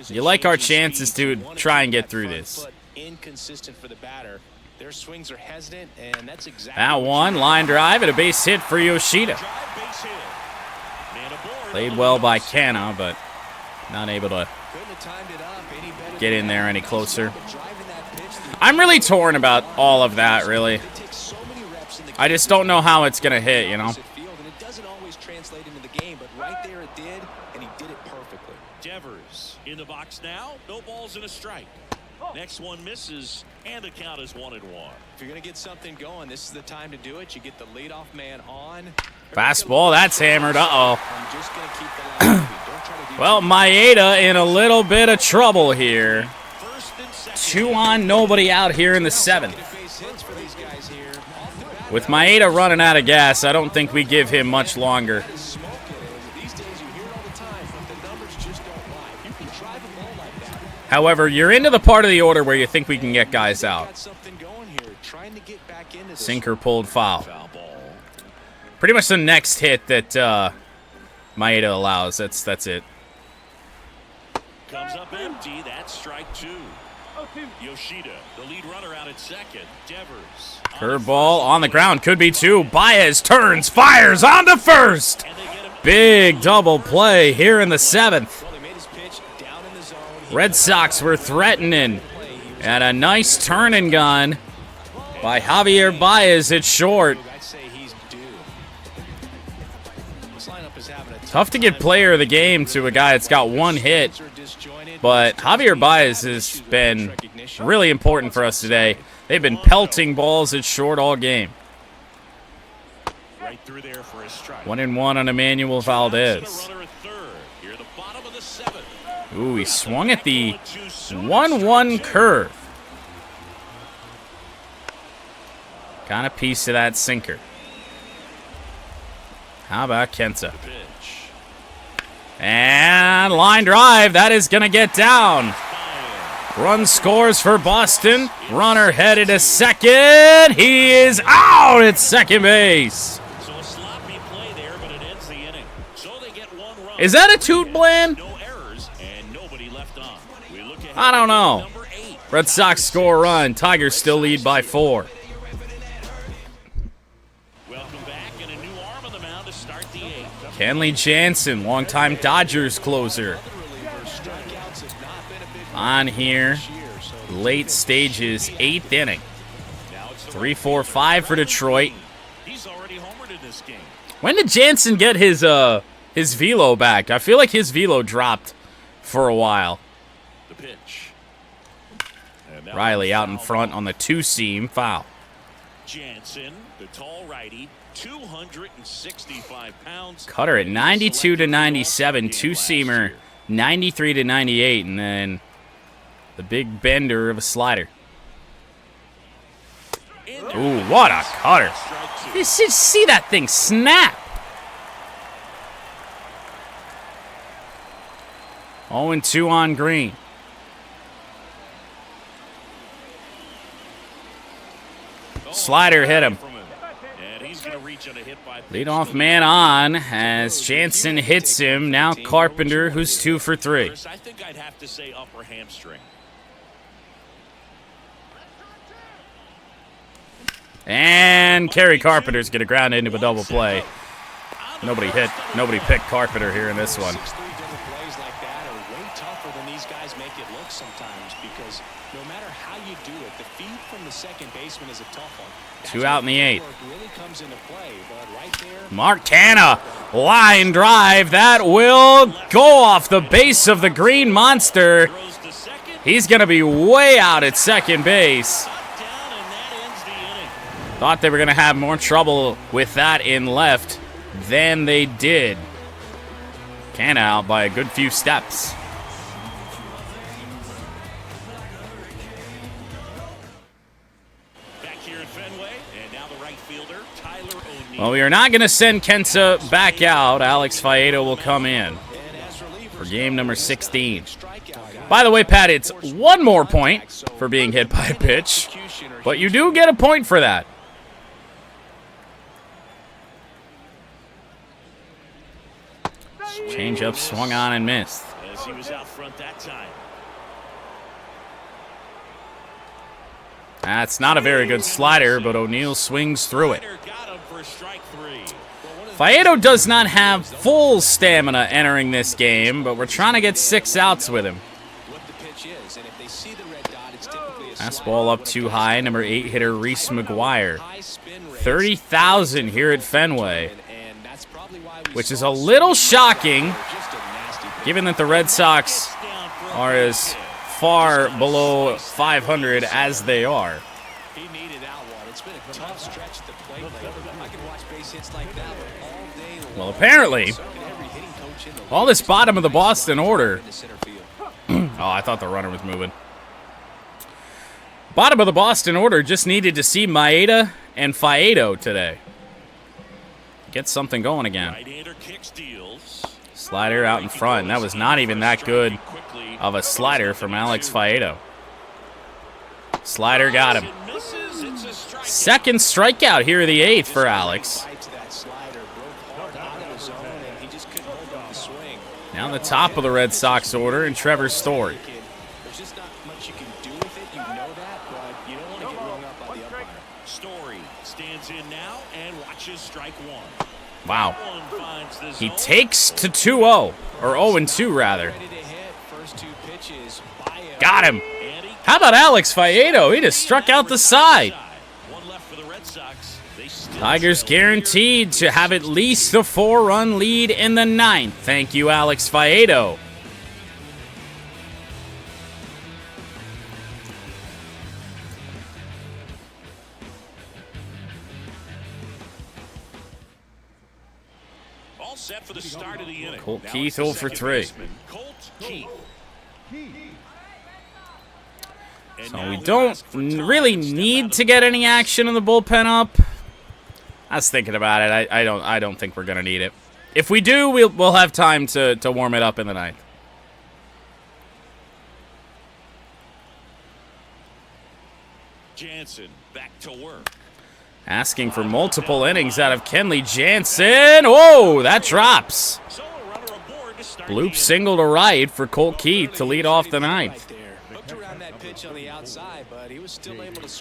you like our chances to try and get through this. Inconsistent for the batter. Their swings are hesitant, and that's exactly That one, line drive and a base hit for Yoshida. Played well by Canna, but not able to get in there any closer. I'm really torn about all of that, really. I just don't know how it's going to hit, you know? It doesn't always translate into the game, but right there it did, and he did it perfectly. Devers in the box now. No balls and a strike. Next one misses, and the count is 1-1. If you're going to get something going, this is the time to do it. You get the leadoff man on. Fastball, that's hammered. Uh-oh. I'm just going to keep the line. Don't try to do Well, Maeda in a little bit of trouble here. 2 on, nobody out here in the 7th. base hits for these guys here. With Maeda running out of gas, I don't think we give him much longer. Smoke it. These days you hear it all the time, but the numbers just don't lie. You can drive a ball like that. However, you're into the part of the order where you think we can get guys out. Got something going here. Trying to get back into this. Sinker pulled foul. Foul ball. Pretty much the next hit that Maeda allows. That's it. Comes up empty. That's strike 2. Yoshida, the lead runner out at second. Devers. Curveball on the ground. Could be 2. Baez turns, fires on to first. And they get him. Big double play here in the 7th. Well, he made his pitch down in the zone. Red Sox were threatening. And a nice turn and gun by Javier Baez at short. I'd say he's due. This lineup is having a Tough to give player of the game to a guy that's got 1 hit. But Javier Baez has been really important for us today. They've been pelting balls at short all game. Right through there for a strike. 1-1 on Emmanuel Valdez. Runner at third. Here, the bottom of the 7th. Ooh, he swung at the 1-1 curve. Got a piece of that sinker. How about Kenta? Pitch. And line drive. That is going to get down. Run scores for Boston. Runner headed to second. He is out at second base. So a sloppy play there, but it ends the inning. So they get 1 run. Is that a toot blend? No errors and nobody left on. We look ahead I don't to know. number 8. Red Sox score a run. Tigers still lead by 4. Welcome back, and a new arm on the mound to start the 8th. Kenley Jansen, longtime Dodgers closer. On here, late stages, 8th inning. 3-4-5 for Detroit. He's already homered in this game. When did Jansen get his velo back? I feel like his velo dropped for a while. The pitch. And that Riley one's out in foul front ball. on the 2-seam, foul. Jansen, the tall righty, 265 pounds. Cutter at 92 to 97, 2-seamer 93 to 98, and then the big bender of a slider. Ooh, what a cutter. You see that thing snap. 0-2 on Green. Slider hit him. And he's going to reach on a hit by Leadoff man on as Jansen hits him. Now Carpenter, who's 2 for 3. I think I'd have to say upper hamstring. And Kerry Carpenter's going to ground into a double play. Nobody picked Carpenter here in this one. 6-3 double plays like that are way tougher than these guys make it look sometimes because no matter how you do it, the feed from the second baseman is a tough one. That's 2 out in the 8th. really comes into play, but right there, Mark Canha, line drive. That will go off the base of the green monster. He's going to be way out at second base. Thought they were going to have more trouble with that in left than they did. Canha out by a good few steps. Well, we are not going to send Kenta back out. Alex Faedo will come in for game number 16. By the way, Pat, it's 1 more point for being hit by a pitch, but you do get a point for that. Changeup swung on and missed. As he was out front that time. That's not a very good slider, but O'Neill swings through it. Faedo does not have full stamina entering this game, but we're trying to get 6 outs with him. Fastball up too high. Number 8 hitter Reese McGuire. 30,000 here at Fenway, which is a little shocking, given that the Red Sox are as far below 500 as they are. he needed out one. It's been a tough stretch at the plate lately. I can watch base hits like that all day long. Well, apparently, all this bottom of the Boston order. Oh, I thought the runner was moving. Bottom of the Boston order just needed to see Maeda and Faedo today. Get something going again. Slider out in front. That was not even that good of a slider from Alex Faedo. Slider got him. Second strikeout here in the 8th for Alex. Now the top of the Red Sox order and Trevor Story. There's just not much you can do with it. You know that, but you don't want to get rung up by the umpire. Story stands in now and watches strike 1. Wow. He takes to 2-0, or 0-2 rather. Got him. How about Alex Faedo? He just struck out the side. Tigers guaranteed to have at least a 4-run lead in the 9th. Thank you, Alex Faedo. All set for the start of the inning. Colt Keith 0 for 3. Colt Keith. So we don't really need to get any action in the bullpen up. I was thinking about it. I don't think we're gonna need it. If we do, we'll have time to warm it up in the 9th. Jansen back to work. Asking for multiple innings out of Kenley Jansen. Whoa, that drops. Bloop single to right for Colt Keith to lead off the 9th.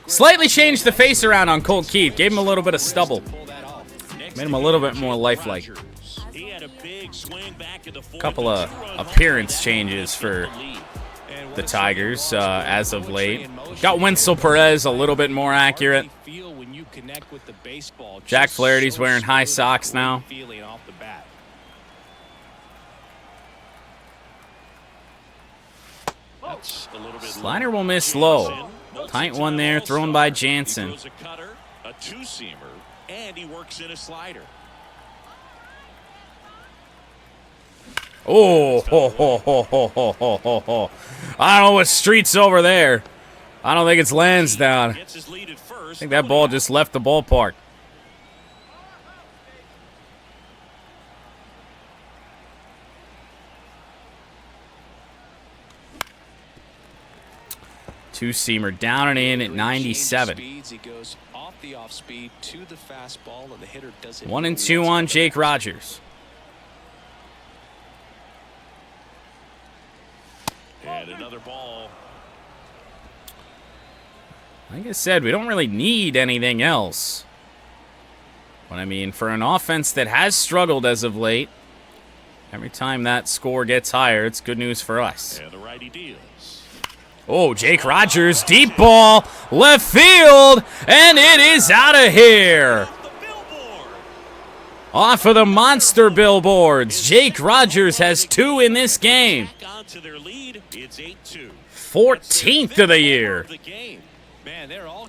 Slightly changed the face around on Colt Keith. Gave him a little bit of stubble. Made him a little bit more lifelike. Couple of appearance changes for the Tigers as of late. Got Winsel Perez a little bit more accurate. Jack Flaherty's wearing high socks now. Slider will miss low. Tight one there, thrown by Jansen. A two-seamer, and he works in a slider. Oh, ho, ho, ho, ho, ho, ho, ho, ho. I don't know what street's over there. I don't think it's Lansdowne. I think that ball just left the ballpark. Two-seamer down and in at 97. 1-2 on Jake Rogers. And another ball. Like I said, we don't really need anything else. But I mean, for an offense that has struggled as of late, every time that score gets higher, it's good news for us. And the righty deals. Oh, Jake Rogers, deep ball, left field, and it is out of here. Off of the monster billboards, Jake Rogers has 2 in this game. 14th of the year.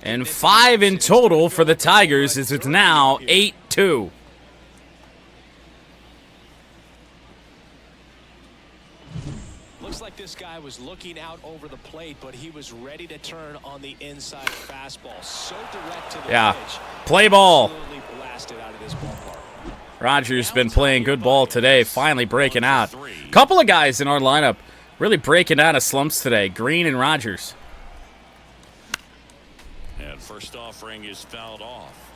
And 5 in total for the Tigers as it's now 8-2. Looks like this guy was looking out over the plate, but he was ready to turn on the inside fastball. So direct to the pitch. Play ball. Absolutely blasted out of this ballpark. Rogers been playing good ball today, finally breaking out. Couple of guys in our lineup really breaking out of slumps today, Green and Rogers. And first offering is fouled off.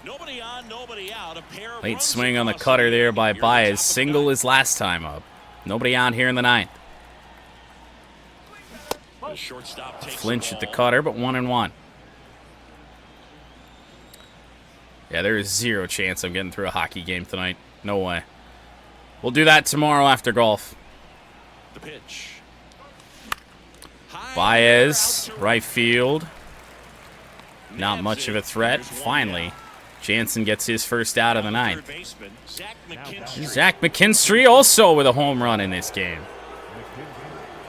Nobody on, nobody out. A pair of Late runs swing on the across cutter there field. by You're at the Baez. top of the Single ninth. his last time up. Nobody on here in the ninth. The shortstop takes Flinch the at the ball. cutter, but 1-1. Yeah, there is 0 chance I'm getting through a hockey game tonight. No way. We'll do that tomorrow after golf. The pitch. Baez, right field. Not much of a threat. Finally, Jansen gets his first out of the ninth. Zach McKinstry also with a home run in this game.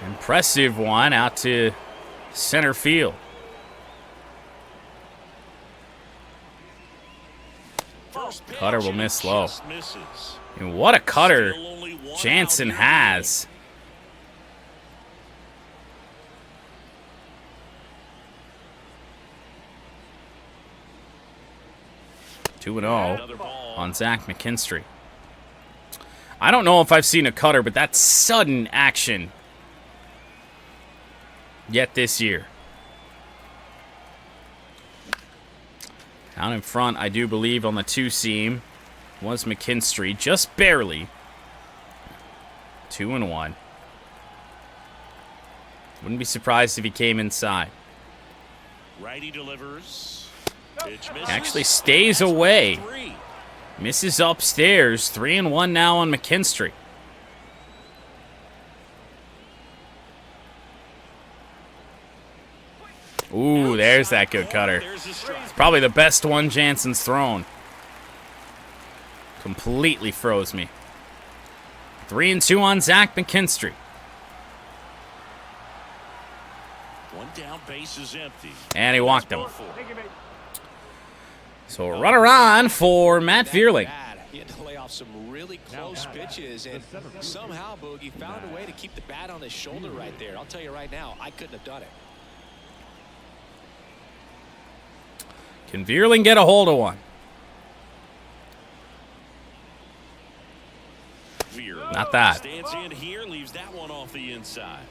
Impressive one out to center field. Cutter will miss low. And what a cutter Jansen has. Two and 0 on Zach McKinstry. I don't know if I've seen a cutter, but that's sudden action yet this year. Down in front, I do believe on the 2-seam was McKinstry, just barely. 2-1. Wouldn't be surprised if he came inside. Righty delivers. Pitch He misses. actually stays away. 3. Misses upstairs. 3-1 now on McKinstry. Ooh, there's that good cutter. There's a strike. It's probably the best one Jansen's thrown. Completely froze me. 3-2 on Zach McKinstry. One down, base is empty. And he walked him. Thank you, mate. So a runner on for Matt Vierling. He had to lay off some really close pitches, and somehow Boogie found a way to keep the bat on his shoulder right there. I'll tell you right now, I couldn't have done it. Can Vierling get a hold of one? Not that. Stands in here, leaves that one off the inside.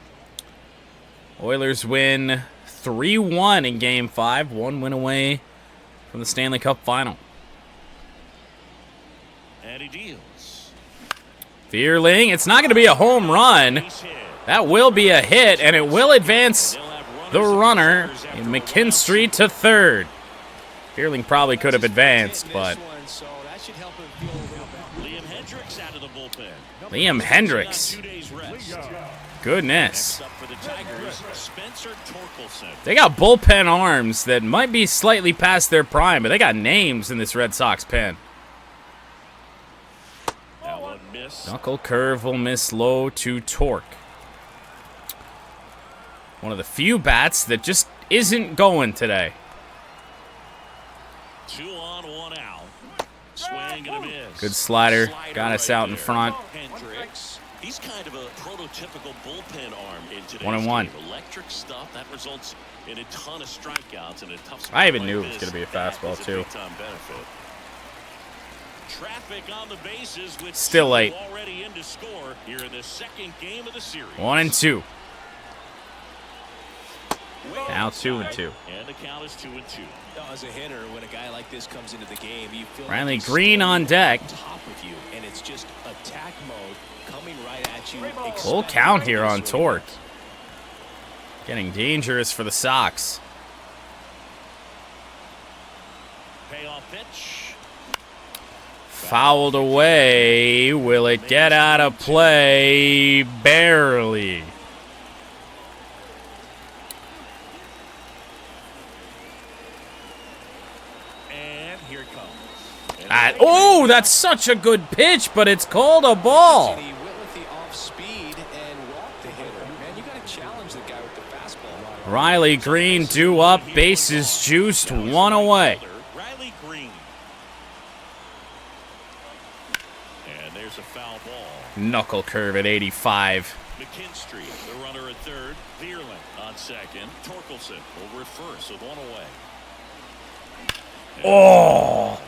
Oilers win 3-1 in Game 5. 1 win away from the Stanley Cup Final. And he deals. Vierling, it's not going to be a home run. Base hit. That will be a hit, and it will advance the runner, McKinstry, to third. Vierling probably could have advanced, but So that should help him feel a little better. Liam Hendricks out of the bullpen. Liam Hendricks, 2 days rest. goodness. Next up for the Tigers, Spencer Torkelson. They got bullpen arms that might be slightly past their prime, but they got names in this Red Sox pen. That one missed. Knuckle curve will miss low to Torque. One of the few bats that just isn't going today. 2 on, 1 out. Swing and a miss. Good slider. Got us right out in there. front. Hendricks. He's kind of a prototypical bullpen arm in today's 1-1. game. Electric stuff that results in a ton of strikeouts and a tough spot I even like knew it was this. going to be a That fastball, is a too. big-time benefit. Traffic on the bases with Still late. already in to score here in the second game of the series. 1-2. Now 2-2. And the count is 2-2. As a hitter, when a guy like this comes into the game, you feel Riley like he's Green on deck. on top of you, and it's just attack mode coming right at you. Full count here on Torque. Getting dangerous for the Sox. Payoff pitch. Fouled away. Will it get out of play? Barely. Oh, that's such a good pitch, but it's called a ball. He went with the off speed and walked the hitter. Man, you got to challenge the guy with the fastball. Riley Green due up, bases juiced, 1 away. Riley Green. And there's a foul ball. Knuckle curve at 85. McKinstry, the runner at third. Vierling on second. Torkelson over at first with 1 away. Oh,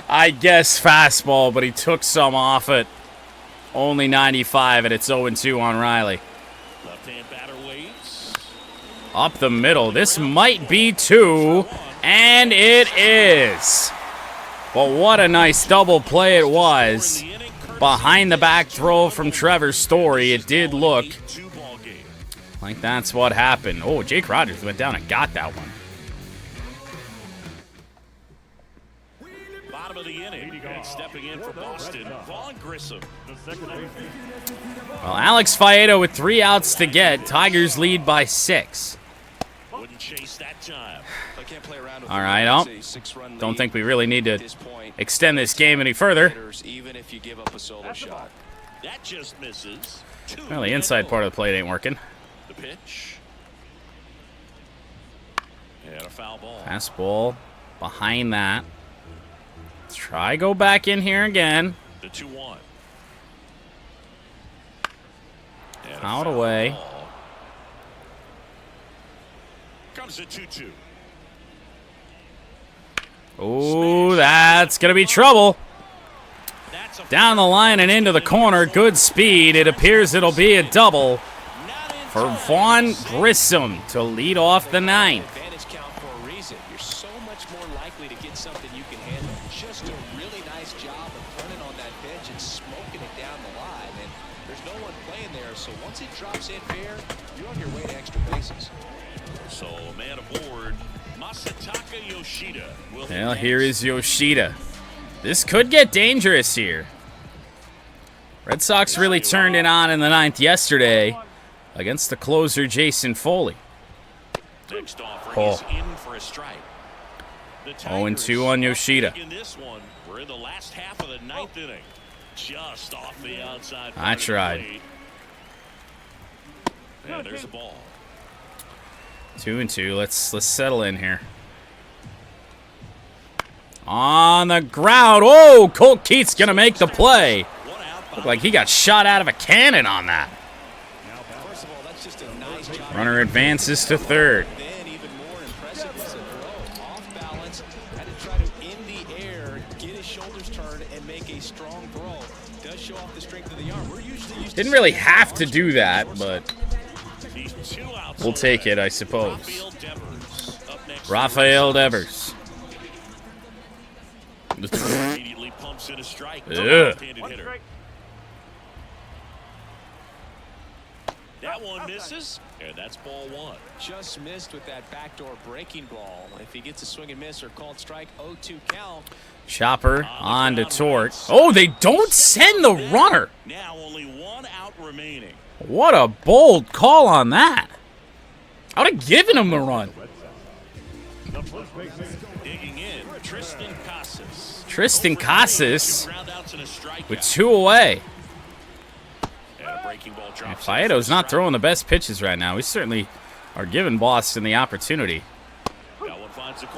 I guess fastball, but he took some off it. Only 95, and it's 0-2 on Riley. Left-hand batter waits. Up the middle. This might be 2, and it is. But what a nice double play it was. Behind the back throw from Trevor Story, it did look like that's what happened. Oh, Jake Rogers went down and got that one. Bottom of the inning, and stepping in for Boston, Vaughn Grissom. Well, Alex Faedo with 3 outs to get. Tigers lead by 6. Wouldn't chase that time. All right, don't think we really need to extend this game any further. Even if you give up a solo shot. That just misses. Well, the inside part of the plate ain't working. The pitch. And a foul ball. Fastball behind that. Let's try go back in here again. The 2-1. Out away. Ball. Comes a 2-2. Oh, that's going to be trouble. Down the line and into the corner. Good speed. It appears it'll be a double for Vaughn Grissom to lead off the 9th. Advantage count for a reason. You're so much more likely to get something you can handle. Just a really nice job of turning on that pitch and smoking it down the line. And there's no one playing there, so once it drops in fair, you're on your way to extra bases. So, man aboard, Masataka Yoshida. Well, here is Yoshida. This could get dangerous here. Red Sox really turned it on in the 9th yesterday against the closer, Jason Foley. Next offering is in for a strike. 0-2 on Yoshida. In this one, we're in the last half of the 9th inning. Just off the outside. I tried. And there's a ball. 2-2. Let's settle in here. On the ground. Oh, Colt Keith's going to make the play. Looked like he got shot out of a cannon on that. First of all, that's just a nice job. Runner advances to third. Then even more impressive is a throw off balance. Had to try to in the air, get his shoulders turned, and make a strong throw. Does show off the strength of the arm. We're usually used Didn't really have to do that, but we'll take it, I suppose. Rafael Devers. Immediately pumps in a strike. Ugh. That one misses, and that's ball 1. just missed with that backdoor breaking ball. If he gets a swing and miss or called strike, 0-2 count. Chopper on to Tort. Oh, they don't send the runner. Now only 1 out remaining. What a bold call on that. I would have given him the run. Digging in, Tristan Casas. Tristan Casas with 2 away. And Faedo's not throwing the best pitches right now. We certainly are giving Boston the opportunity.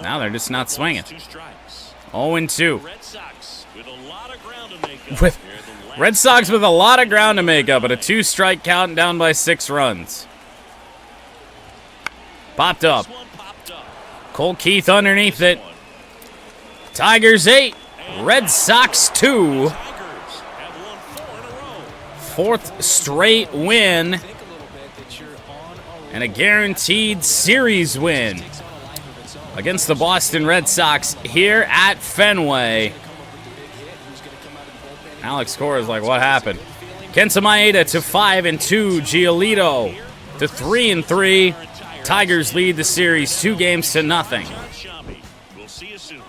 Now they're just not swinging. 0-2. With Red Sox with a lot of ground to make up, but a 2-strike count and down by 6 runs. Popped up. Cole Keith underneath it. Tigers 8, Red Sox 2. 4th straight win. And a guaranteed series win against the Boston Red Sox here at Fenway. Alex Cora is like, what happened? Kenta Maeda to 5-2. Giolito to 3-3. Tigers lead the series 2-0. We'll see you soon.